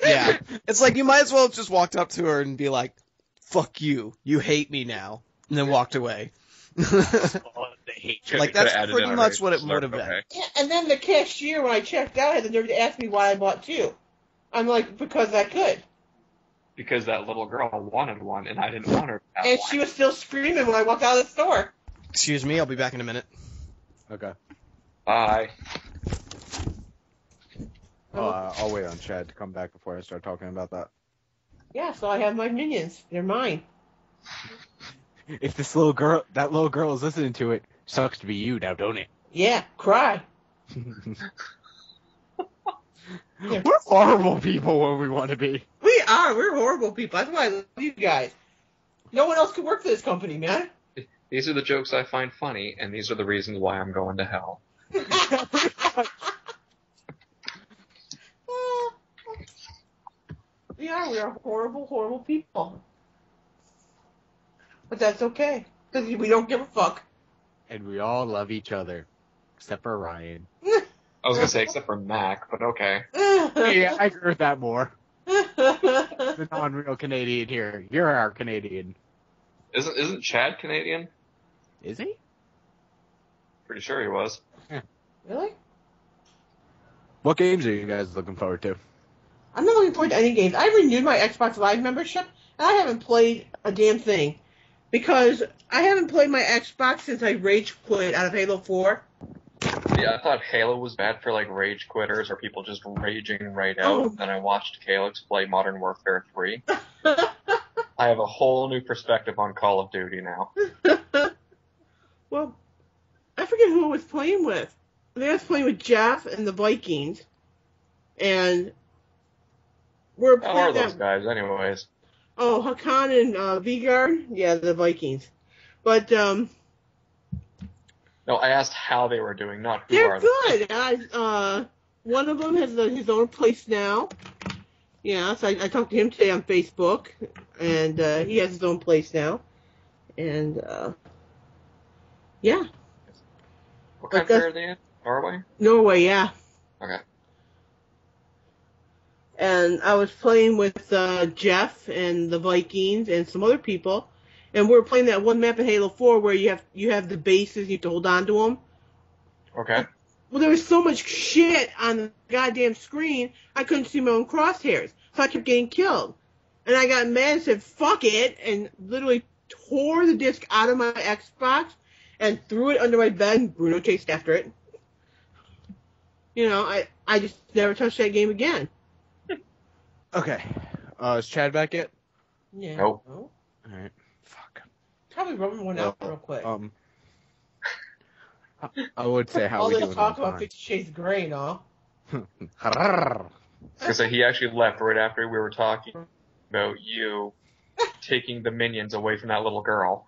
yeah. It's like you might as well have just walked up to her and be like, "Fuck you. You hate me now," and then walked away. Like that's pretty much what it would have been. Okay. Yeah, and then the cashier, when I checked out, had the nerve to ask me why I bought 2. I'm like, because I could. Because that little girl wanted one, and I didn't want her to have And one. she was still screaming when I walked out of the store. Excuse me, I'll be back in a minute. Okay. Bye. I'll wait on Chad to come back before I start talking about that. Yeah, so I have my Minions. They're mine. If that little girl is listening to it, sucks to be you now, don't it? Yeah, cry. We're horrible people when we want to be. We are. We're horrible people. That's why I love you guys. No one else could work for this company, man. These are the jokes I find funny, and these are the reasons why I'm going to hell. We are horrible, horrible people. But that's okay, because we don't give a fuck. And we all love each other. Except for Ryan. I was gonna say except for Mac, but okay. Yeah, I agree with that more. The non-real Canadian here. You're our Canadian. Isn't Chad Canadian? Is he? Pretty sure he was. Really? What games are you guys looking forward to? I'm not looking forward to any games. I renewed my Xbox Live membership, and I haven't played a damn thing. Because I haven't played my Xbox since I rage quit out of Halo 4. Yeah, I thought Halo was bad for like rage quitters or people just raging right out. Oh. Then I watched Calix play Modern Warfare 3. I have a whole new perspective on Call of Duty now. Well, I forget who I was playing with. I think I was playing with Jeff and the Vikings. And we're How are playing those guys, anyways? Oh, Hakan and Vigard? Yeah, the Vikings. But, No, I asked how they were doing, not who they're are they. good. One of them has his own place now. Yeah, so I talked to him today on Facebook, and he has his own place now. And, yeah. What country are they in? Norway? Norway, yeah. Okay. And I was playing with Jeff and the Vikings and some other people, and we were playing that one map in Halo 4 where you have the bases, you have to hold on to them. Okay. Well, there was so much shit on the goddamn screen, I couldn't see my own crosshairs, so I kept getting killed. And I got mad and said, fuck it, and literally tore the disc out of my Xbox and threw it under my bed, and Bruno chased after it. You know, I just never touched that game again. Okay. Is Chad back yet? Yeah. Nope. No. Alright. Fuck. Probably rubbing one out real quick. I would say how all we this doing talk on about time. 50 Shades of Grey and all. Because he actually left right after we were talking about you taking the minions away from that little girl.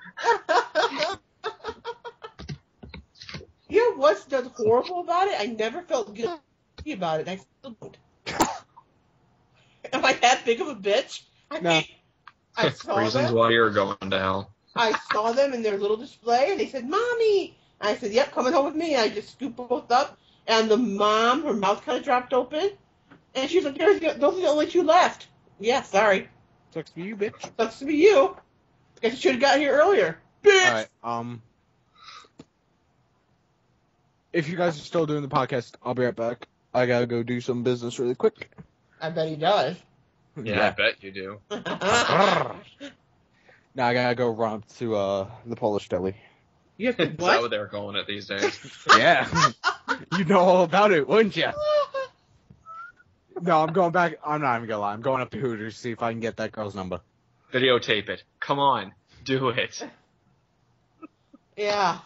You know what's horrible about it? I never felt guilty about it. I still don't. Am I that big of a bitch? I No. mean, I saw Reasons them. why you're going to hell. I saw them in their little display, and they said, "Mommy." I said, "Yep, coming home with me." I just scooped both up, and the mom, her mouth kind of dropped open, and she's like, "Those are the only two left." Yeah, sorry. Sucks for you, bitch. Sucks to be you. Guess you should have got here earlier. Bitch. Alright, if you guys are still doing the podcast, I'll be right back. I gotta go do some business really quick. I bet he does. Yeah, I bet you do. Now I gotta go run up to the Polish deli. You have to Is that what what? they're calling it these days? Yeah. You know all about it, wouldn't you? No, I'm going back. I'm not even gonna lie. I'm going up to Hooters to see if I can get that girl's number. Videotape it. Come on. Do it. Yeah.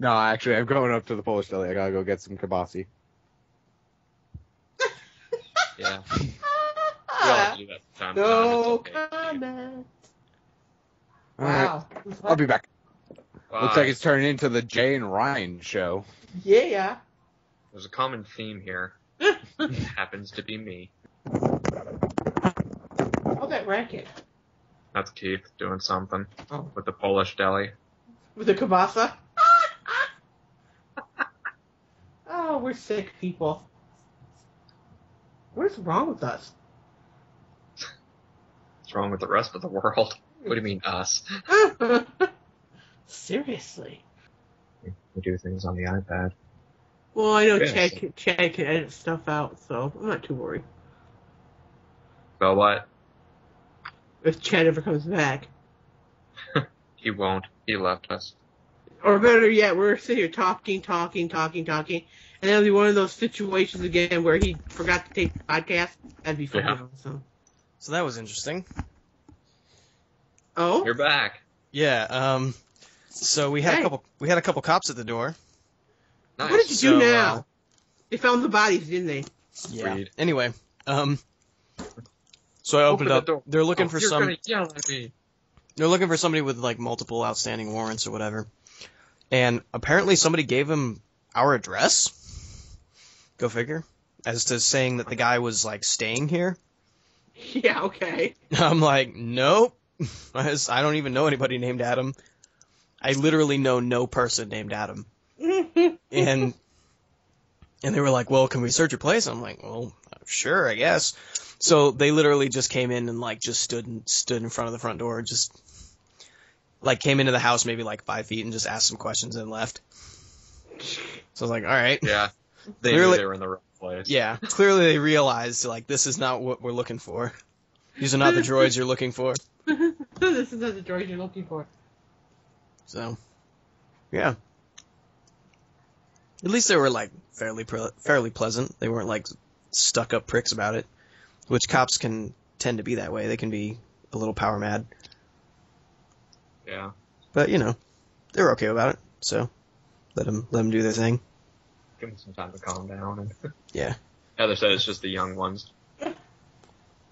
No, actually, I'm going up to the Polish deli. I gotta go get some kibasi. Yeah. We all do that from time to time. No It's okay. comment. Alright, Wow. I'll be back. Bye. Looks like it's turning into the Jay and Ryan show. Yeah. There's a common theme here. It happens to be me. Oh, that racket. That's Keith doing something Oh. with the Polish deli. With the kielbasa. Oh, we're sick people. What is wrong with us? What's wrong with the rest of the world? What do you mean, us? Seriously. We do things on the iPad. Well, I know Yes. Chad can edit stuff out, so I'm not too worried. So what? If Chad ever comes back. He won't. He left us. Or better yet, we're sitting here talking, and it'll be one of those situations again where he forgot to take the podcast. That'd be fucking Yeah. awesome. So that was interesting. Oh? You're back. Yeah. So we had Hey. a couple cops at the door. Nice. What did you So, do now? They found the bodies, didn't they? Yeah. Read. Anyway, so I opened Open the up. door. They're looking for You're some. gonna yell at me. They're looking for somebody with like multiple outstanding warrants or whatever. And apparently somebody gave him our address. Go figure. as to saying that the guy was, like, staying here. Yeah, okay. I'm like, nope. I don't even know anybody named Adam. I literally know no person named Adam. And they were like, well, can we search your place? I'm like, well, sure, I guess. So they literally just came in and, like, just stood in front of the front door, just, like, came into the house maybe, like, 5 feet and just asked some questions and left. So I was like, all right. Yeah. They knew they were in the wrong place. Yeah. Clearly they realized, like, this is not what we're looking for. These are not the droids you're looking for. This is not the droid you're looking for. So, yeah. At least they were, like, fairly pleasant. They weren't, like, stuck-up pricks about it. Which cops can tend to be that way. They can be a little power mad. Yeah. But, you know, they were okay about it. So, let them do their thing. Give them some time to calm down. Yeah. Heather said it's just the young ones.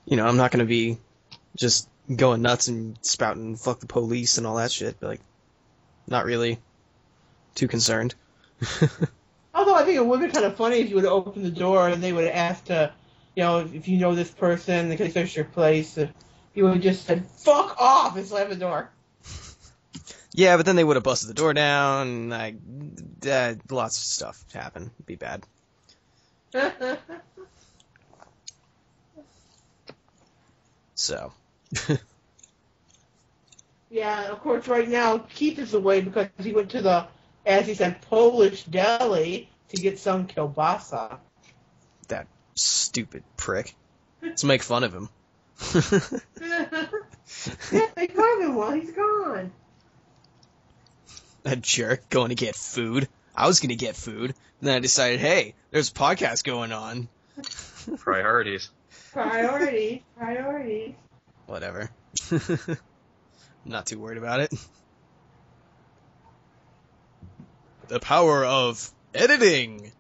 You know, I'm not going to be just going nuts and spouting fuck the police and all that shit. But, like, not really too concerned. Although I think it would be kind of funny if you would have opened the door and they would have asked, you know, if you know this person, they could search your place. You would have just said, fuck off, and slammed the door. Yeah, but then they would have busted the door down. Like, lots of stuff happen. It'd be bad. So. Yeah, of course, right now, Keith is away because he went to the, as he said, Polish deli to get some kielbasa. That stupid prick. Let's make fun of him. Yeah, make fun of him while he's gone. That jerk going to get food. I was going to get food. And then I decided, hey, there's a podcast going on. Priorities. Priorities. Whatever. Not too worried about it. The power of editing.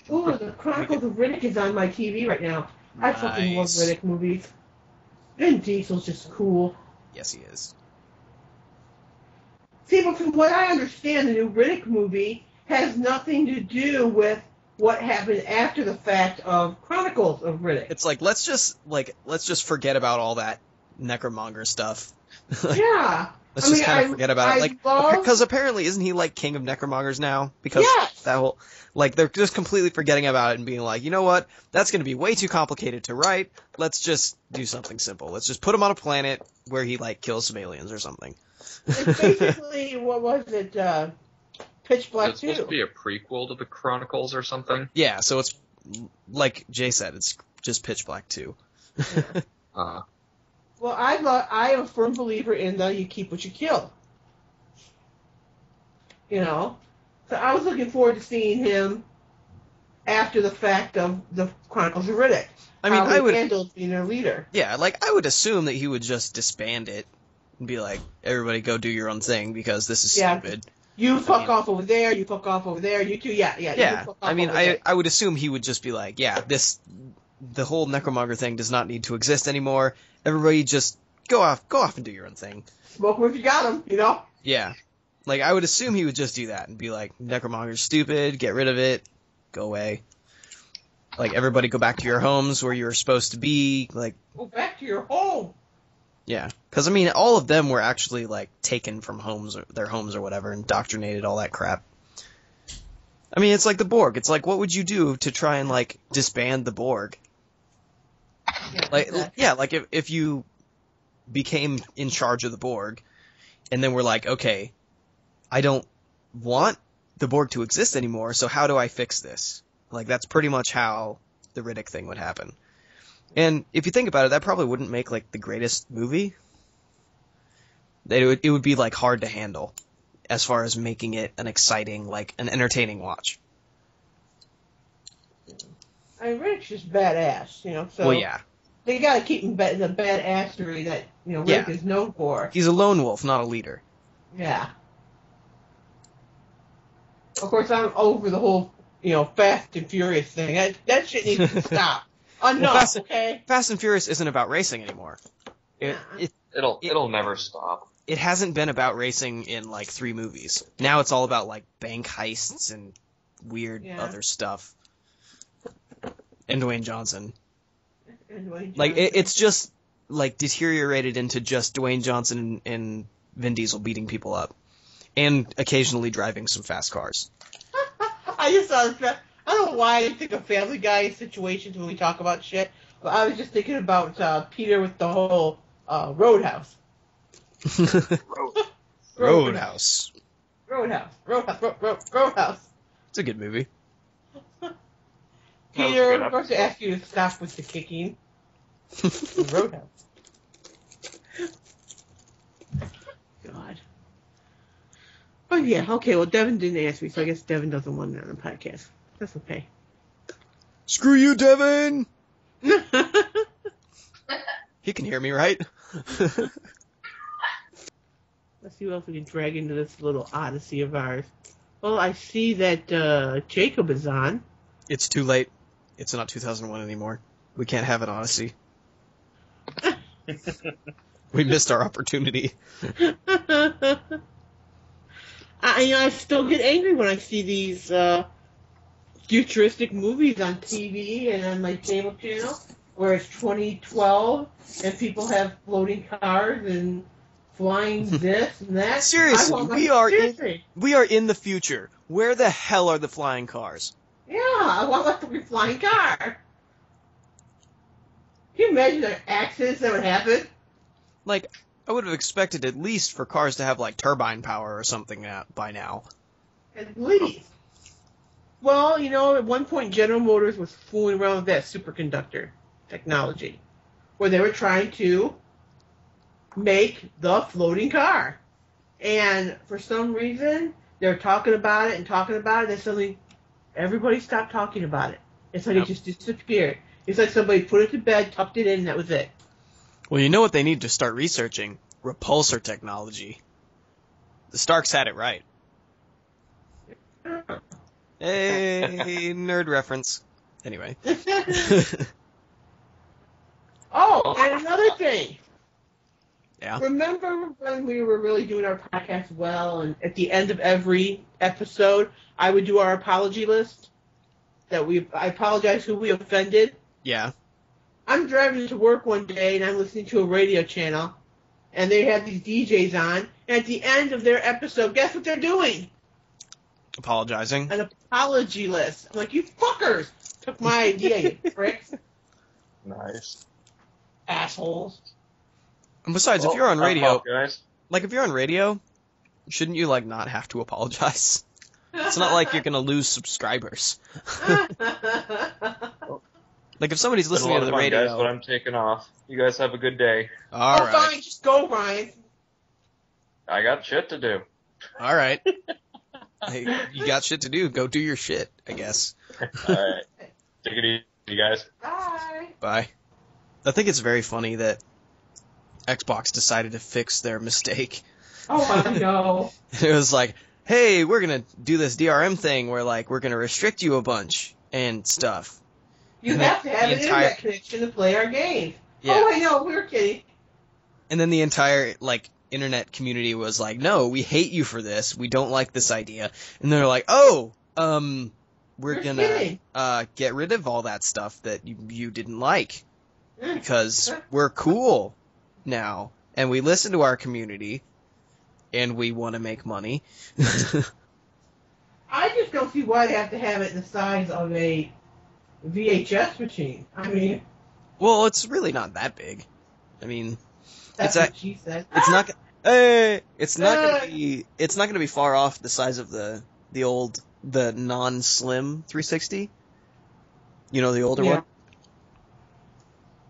Ooh, the Chronicles of Riddick is on my TV right now. I fucking love Nice. Riddick movies. Vin Diesel's just cool. Yes, he is. See, but from what I understand, the new Riddick movie has nothing to do with what happened after the fact of Chronicles of Riddick. It's like, let's just forget about all that necromonger stuff. Yeah. Let's just kind of forget about it. Like, because apparently, isn't he like king of necromongers now? Because Yes. that whole, like, they're just completely forgetting about it and being like, you know what? That's going to be way too complicated to write. Let's just do something simple. Let's just put him on a planet where he, like, kills some aliens or something. It's basically, what was it, Pitch Black It's supposed 2. to be a prequel to the Chronicles or something. Yeah, so it's, like Jay said, it's just Pitch Black 2. Well, I am a firm believer in the you keep what you kill. You know? So I was looking forward to seeing him after the fact of the Chronicles of Riddick. I mean, how he handled being their leader. Yeah, like, I would assume that he would just disband it and be like, everybody go do your own thing because this is stupid. You fuck off over there, you fuck off over there, you two, yeah. You fuck off I mean, over there. I would assume he would just be like, yeah, the whole necromonger thing does not need to exist anymore. Everybody just go off and do your own thing. Smoke him if you got him, you know? Yeah. Like, I would assume he would just do that and be like, necromonger's stupid, get rid of it, go away. Like, everybody go back to your homes where you were supposed to be, like... Go back to your home! Yeah. Because, I mean, all of them were actually, like, taken from their homes or whatever, indoctrinated, all that crap. I mean, it's like the Borg. It's like, what would you do to try and, like, disband the Borg? Yeah, Like, exactly. yeah, like, if you became in charge of the Borg, and then we're like, okay, I don't want the Borg to exist anymore, so how do I fix this? Like, that's pretty much how the Riddick thing would happen. And if you think about it, that probably wouldn't make, like, the greatest movie. It would be, like, hard to handle as far as making it an exciting, like, an entertaining watch. I mean, Riddick's just badass, you know, so... Well, yeah. They gotta keep him in the badassery that, you know, Riddick is known for. He's a lone wolf, not a leader. Yeah. Of course, I'm over the whole, you know, Fast and Furious thing. That shit needs to stop. Enough, okay? Fast and Furious isn't about racing anymore. It'll never stop. It hasn't been about racing in, like, 3 movies. Now it's all about, like, bank heists and weird other stuff. And Dwayne Johnson. And Dwayne Johnson. Like, it's just, like, deteriorated into just Dwayne Johnson and Vin Diesel beating people up. And occasionally driving some fast cars. I just thought, I don't know why I think of Family Guy situations when we talk about shit, but I was just thinking about Peter with the whole Roadhouse. Roadhouse. Roadhouse. It's a good movie. Peter, I'm going to ask you to stop with the kicking. Roadhouse. God. Oh yeah, okay, well Devin didn't ask me, so I guess Devin doesn't want it on the podcast. That's okay. Screw you, Devin! He can hear me, right? Let's see what else we can drag into this little odyssey of ours. Well, I see that Jacob is on. It's too late. It's not 2001 anymore. We can't have an Odyssey. We missed our opportunity. I still get angry when I see these futuristic movies on TV and on my cable channel where it's 2012 and people have floating cars and flying this and that. Seriously, we are in the future. Where the hell are the flying cars? Yeah, I want like a flying car. Can you imagine the accidents that would happen? Like, I would have expected at least for cars to have, like, turbine power or something by now. At least. Well, you know, at one point General Motors was fooling around with that superconductor technology, where they were trying to make the floating car. And for some reason, they're talking about it, and then suddenly everybody stopped talking about it. It's like it just disappeared. It's like somebody put it to bed, tucked it in, and that was it. Well, you know what they need to start researching? Repulsor technology. The Starks had it right. Hey, nerd reference. Anyway. Oh, and another thing. Yeah. Remember when we were really doing our podcast well, and at the end of every episode, I would do our apology list? I apologize who we offended? Yeah. I'm driving to work one day, and I'm listening to a radio channel, and they had these DJs on, and at the end of their episode, guess what they're doing? Apologizing. An apology list. I'm like, you fuckers took my idea, you pricks. Nice. Assholes. And besides, if you're on radio, shouldn't you, like, not have to apologize? It's not like you're gonna lose subscribers. Like, if somebody's listening to the radio... guys, but I'm taking off. You guys have a good day. All right. Fine, just go, Ryan. I got shit to do. All right. Hey, you got shit to do. Go do your shit, I guess. All right. Take it easy, guys. Bye. Bye. I think it's very funny that Xbox decided to fix their mistake. Oh, I know. It was like, hey, we're gonna do this DRM thing where, like, we're gonna restrict you a bunch and stuff. You and have to have an internet connection to play our games. Yeah. Oh, I know, we were kidding. And then the entire, like, internet community was like, no, we hate you for this. We don't like this idea. And they're like, oh, we're gonna get rid of all that stuff that you didn't like. Because we're cool now. And we listen to our community. And we want to make money. I just don't see why they have to have it the size of a VHS machine. I mean... Well, it's really not that big. I mean... That's what she said. It's not... Hey! It's not gonna be far off the size of the non-slim 360. You know, the older one?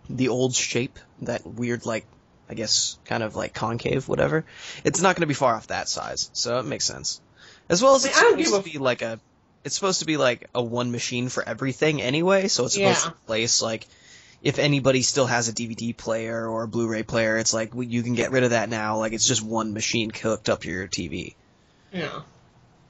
The old shape. That weird, like, I guess, kind of like concave, whatever. It's not going to be far off that size, so it makes sense. As well as it's supposed to be like a one machine for everything anyway, so it's supposed to replace, like, if anybody still has a DVD player or a Blu-ray player, it's like, you can get rid of that now, like, it's just one machine hooked up to your TV. Yeah.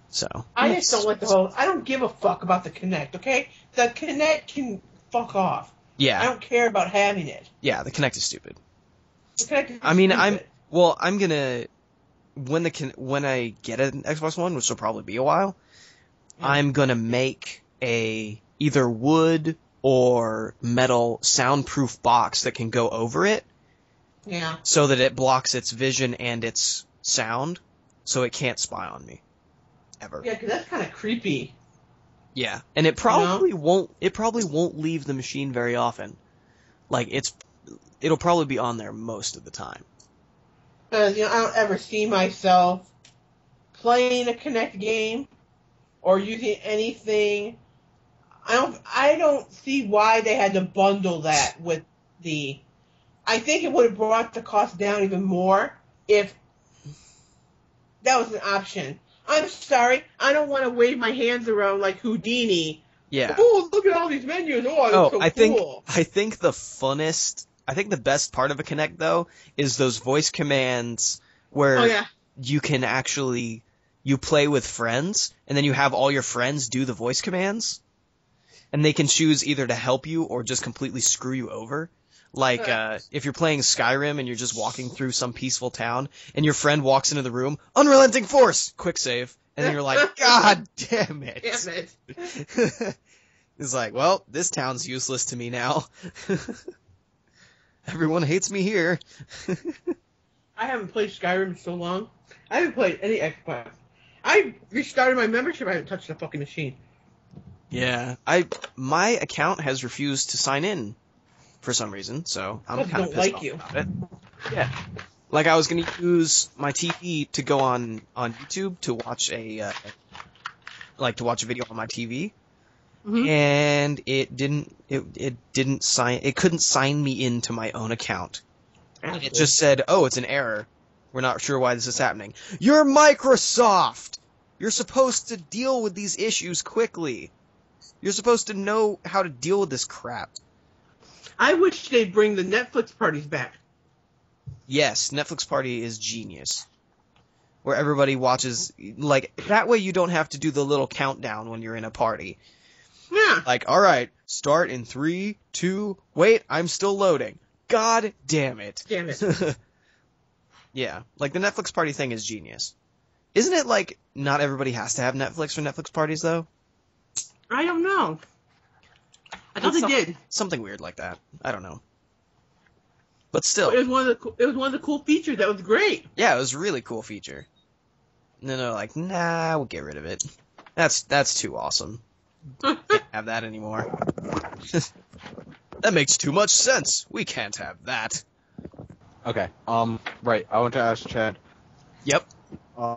So. I just don't like the whole, I don't give a fuck about the Kinect, okay? The Kinect can fuck off. Yeah. I don't care about having it. Yeah, the Kinect is stupid. I mean, I'm gonna when I get an Xbox One, which will probably be a while, I'm gonna make a either wood or metal soundproof box that can go over it. Yeah. So that it blocks its vision and its sound, so it can't spy on me. Ever. Yeah, because that's kind of creepy. Yeah, and it probably won't. It probably won't leave the machine very often. Like it'll probably be on there most of the time. Because I don't ever see myself playing a Kinect game or using anything. I don't see why they had to bundle that with the. I think it would have brought the cost down even more if that was an option. I'm sorry, I don't want to wave my hands around like Houdini. Yeah. Oh, look at all these menus. Oh, it's so cool. I think the best part of a Kinect though is those voice commands where you can actually you play with friends and then you have all your friends do the voice commands, and they can choose either to help you or just completely screw you over. Like, if you're playing Skyrim and you're just walking through some peaceful town, and your friend walks into the room, unrelenting force! Quick save. And then you're like, God damn it. Damn it. It's like, well, this town's useless to me now. Everyone hates me here. I haven't played Skyrim in so long. I haven't played any Xbox. I restarted my membership, I haven't touched the fucking machine. Yeah, my account has refused to sign in for some reason, so I'm kind of pissed off about it. Yeah. Like, I was gonna use my TV to go on YouTube to watch to watch a video on my TV, and it couldn't sign me into my own account. And it just said, oh, it's an error. We're not sure why this is happening. You're Microsoft! You're supposed to deal with these issues quickly. You're supposed to know how to deal with this crap. I wish they'd bring the Netflix parties back. Yes, Netflix Party is genius. Where everybody watches, like, that way you don't have to do the little countdown when you're in a party. Yeah. Like, alright, start in 3, 2, wait, I'm still loading. God damn it. Damn it. Yeah, like, the Netflix Party thing is genius. Isn't it, like, not everybody has to have Netflix for Netflix parties, though? I don't know. I thought they did. Something weird like that. I don't know. But still. It was one of the cool features. That was great. Yeah, it was a really cool feature. And then they're like, nah, we'll get rid of it. That's too awesome. Can't have that anymore. That makes too much sense. We can't have that. Okay. Right. I want to ask Chad. Yep.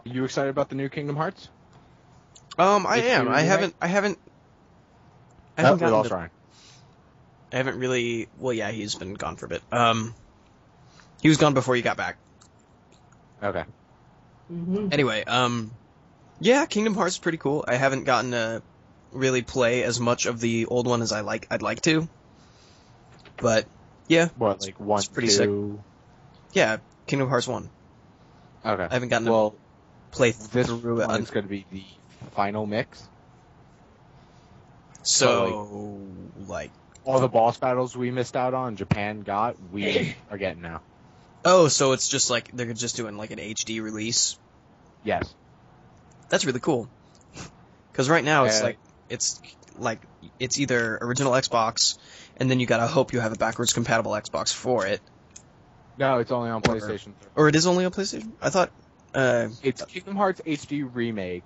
You excited about the new Kingdom Hearts? I am. I haven't really. Well, yeah, he's been gone for a bit. He was gone before you got back. Okay. Mm-hmm. Anyway, yeah, Kingdom Hearts is pretty cool. I haven't gotten to really play as much of the old one as I'd like to. But yeah, what, like 1, it's pretty 2? sick. Yeah, Kingdom Hearts 1. Okay. I haven't gotten to play this through it. It's going to be the final mix. So like all the boss battles we missed out on, Japan got, we are getting now. Oh, so it's just like they're just doing like an HD release? Yes. That's really cool. Because right now it's either original Xbox, and then you gotta hope you have a backwards compatible Xbox for it. No, it's only on PlayStation 3. Or it is only on PlayStation? I thought... it's Kingdom Hearts HD Remake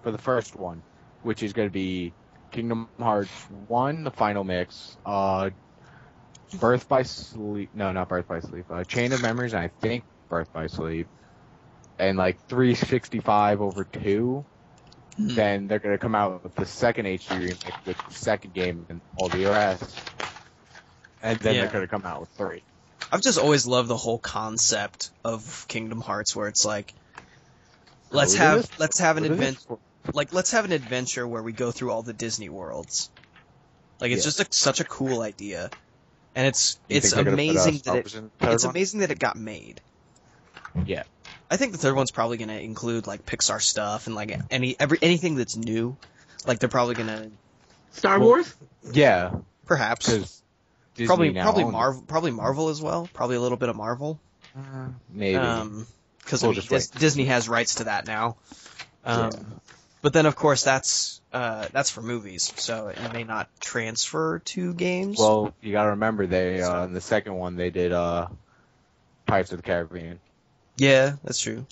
for the first one, which is going to be Kingdom Hearts 1, the final mix, Birth by Sleep... No, not Birth by Sleep. Chain of Memories, and I think Birth by Sleep. And, like, 365 over 2. Then they're going to come out with the second HD remake with the second game and all the rest. And then they're going to come out with 3. I've just always loved the whole concept of Kingdom Hearts, where it's like, let's have an adventure where we go through all the Disney worlds. Like, it's just such a cool idea, and it's amazing that it got made. Yeah, I think the third one's probably gonna include like Pixar stuff and like anything that's new. Like they're probably gonna Star Wars. Yeah, perhaps. Probably Marvel as well. Probably a little bit of Marvel. Maybe. Because Disney has rights to that now. But then, of course, that's for movies, so it may not transfer to games. Well, you gotta remember they in the second one they did Pirates of the Caribbean. Yeah, that's true.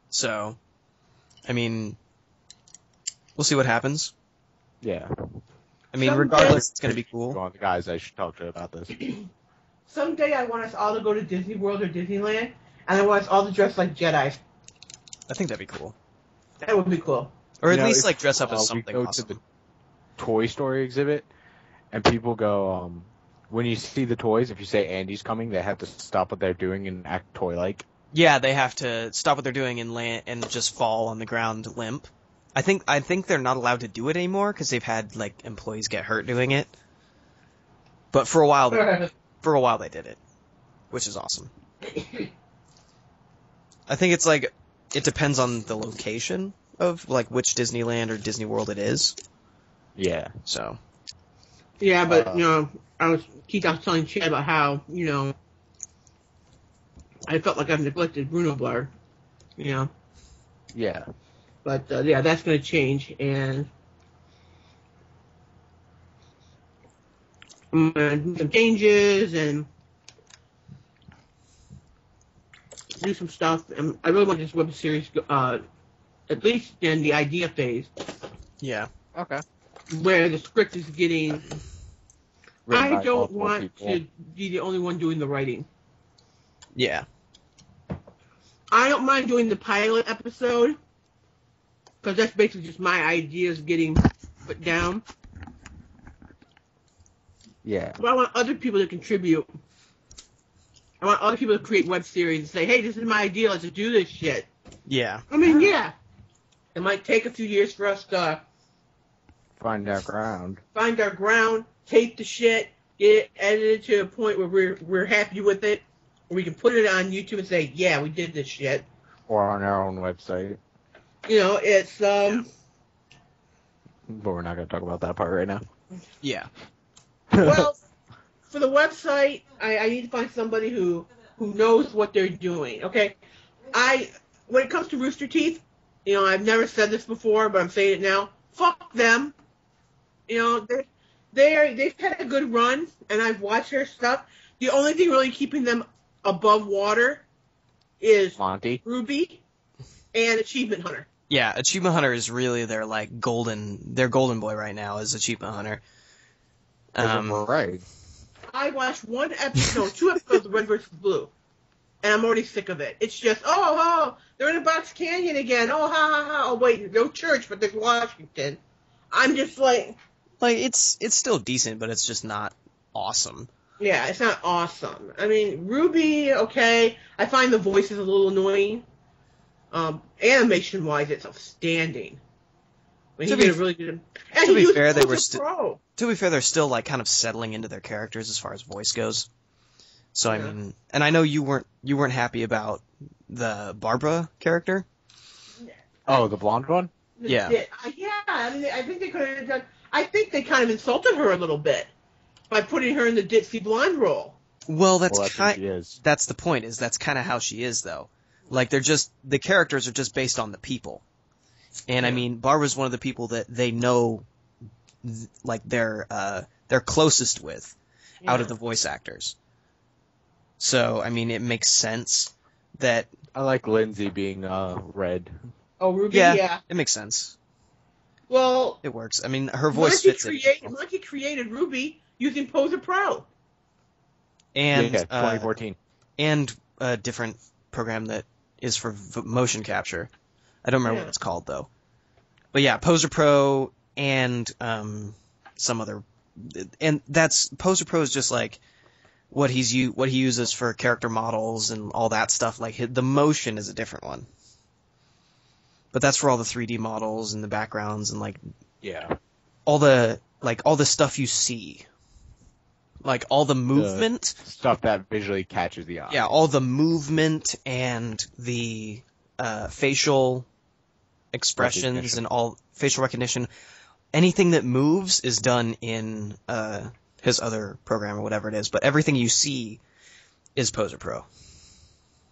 So, I mean, we'll see what happens. Yeah. I mean, Someday- regardless, it's gonna be cool. One of the guys I should talk to about this. Someday I want us all to go to Disney World or Disneyland, and I want us all to dress like Jedi. I think that'd be cool. That would be cool. Or at You know, least, if, like, dress up as we something go awesome. to the Toy Story exhibit, and people go, when you see the toys, if you say Andy's coming, they have to stop what they're doing and act toy-like. Yeah, they have to stop what they're doing and land and just fall on the ground limp. I think they're not allowed to do it anymore because they've had like employees get hurt doing it. But for a while they did it, which is awesome. I think it's like it depends on the location of like which Disneyland or Disney World it is. Yeah. So. Yeah, but I was telling Chad about how I felt like I've neglected BrunoBlargg, Yeah. But yeah, that's going to change, and I'm going to do some changes and do some stuff. And I really want this web series, at least in the idea phase, Yeah. Okay. where the script is getting. Written I by don't multiple want people. to be the only one doing the writing. Yeah. I don't mind doing the pilot episode, because that's basically just my ideas getting put down. Yeah. But I want other people to contribute. I want other people to create web series and say, hey, this is my idea, let's do this shit. Yeah. I mean, yeah. It might take a few years for us to Find our ground. find our ground, tape the shit, get it edited to a point where we're happy with it, where we can put it on YouTube and say, yeah, we did this shit. Or on our own website. It's, But we're not going to talk about that part right now. Yeah. well, for the website, I need to find somebody who knows what they're doing. Okay, when it comes to Rooster Teeth, I've never said this before, but I'm saying it now. Fuck them. They've had a good run, and I've watched their stuff. The only thing really keeping them above water is Monty. Ruby and Achievement Hunter. Yeah, Achievement Hunter is really their golden boy right now is Achievement Hunter. Right. I watched two episodes of Red vs. Blue, and I'm already sick of it. It's just, they're in a box canyon again. Oh, ha, ha, ha. Oh, wait, no church, but there's Washington. I'm just like... it's still decent, but it's just not awesome. Yeah, it's not awesome. I mean, Ruby, okay. I find the voices a little annoying. Animation-wise, it's outstanding. He did a really good... And to be he fair, was they were pro. To be fair, they're still kind of settling into their characters as far as voice goes. So Yeah. I mean, and I know you weren't happy about the Barbara character. Oh, the blonde one? Yeah. Yeah, I mean, I think they could have done... I think they kind of insulted her a little bit by putting her in the ditzy blonde role. Well, Well, that's what she is. that's the point. That's kind of how she is, though. Like the characters are just based on the people, and I mean, Barbara's one of the people that they know, they're closest with, out of the voice actors. So I mean, it makes sense that. I like Lindsay being red. Oh, Ruby, Yeah, yeah. it makes sense. Well, It works. I mean, her voice fits it. Monkey created Ruby using Poser Pro. And 2014. and a different program that is for motion capture. I don't remember what it's called though. But yeah, Poser Pro and some other, and that's Poser Pro is just like what he uses for character models and all that stuff. Like the motion is a different one. But that's for all the 3D models and the backgrounds and all the stuff you see. Like all the movement. Stuff that visually catches the eye. Yeah, all the movement and the facial expressions and all facial recognition. Anything that moves is done in his other program or whatever it is, but everything you see is Poser Pro.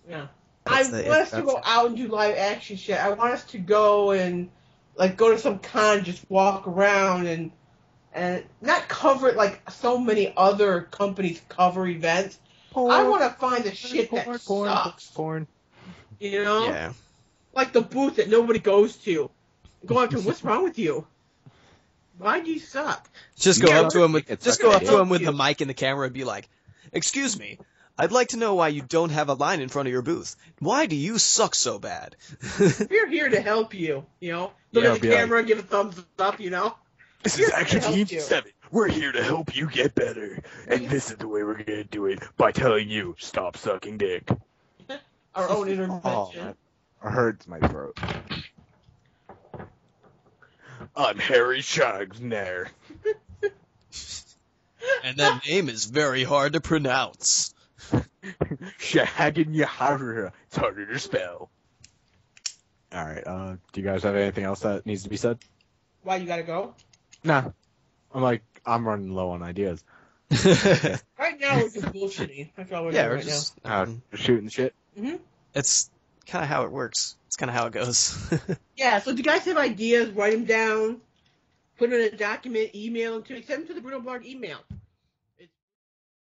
Yeah. I want us to go out and do live action shit. I want us to go and like go to some con, just walk around and not cover it like so many other companies cover events. I want to find the shit that sucks. Porn. You know? Yeah. Like the booth that nobody goes to. Go up to him, what's wrong with you? Why do you suck? Just go up to him with you. the mic and the camera and be like, "Excuse me, I'd like to know why you don't have a line in front of your booth. Why do you suck so bad?" We're here to help you, you know? Look at the camera, give a thumbs up, you know? This is Action Team 7. We're here to help you get better. And this is the way we're going to do it, by telling you, stop sucking dick. Our own intervention. Oh, that hurts my throat. I'm Harry Shagner. And that name is very hard to pronounce. Shagin. It's harder to spell. Alright, do you guys have anything else that needs to be said? Why, you gotta go? Nah. I'm running low on ideas. Right now, we're just bullshitting. That's all we're doing we're right just Shooting shit? now. Mm-hmm. it's kind of how it works. It's kind of how it goes. Yeah, so if you guys have ideas, write them down, put them in a document, email them to me, send them to the BrunoBlargg email.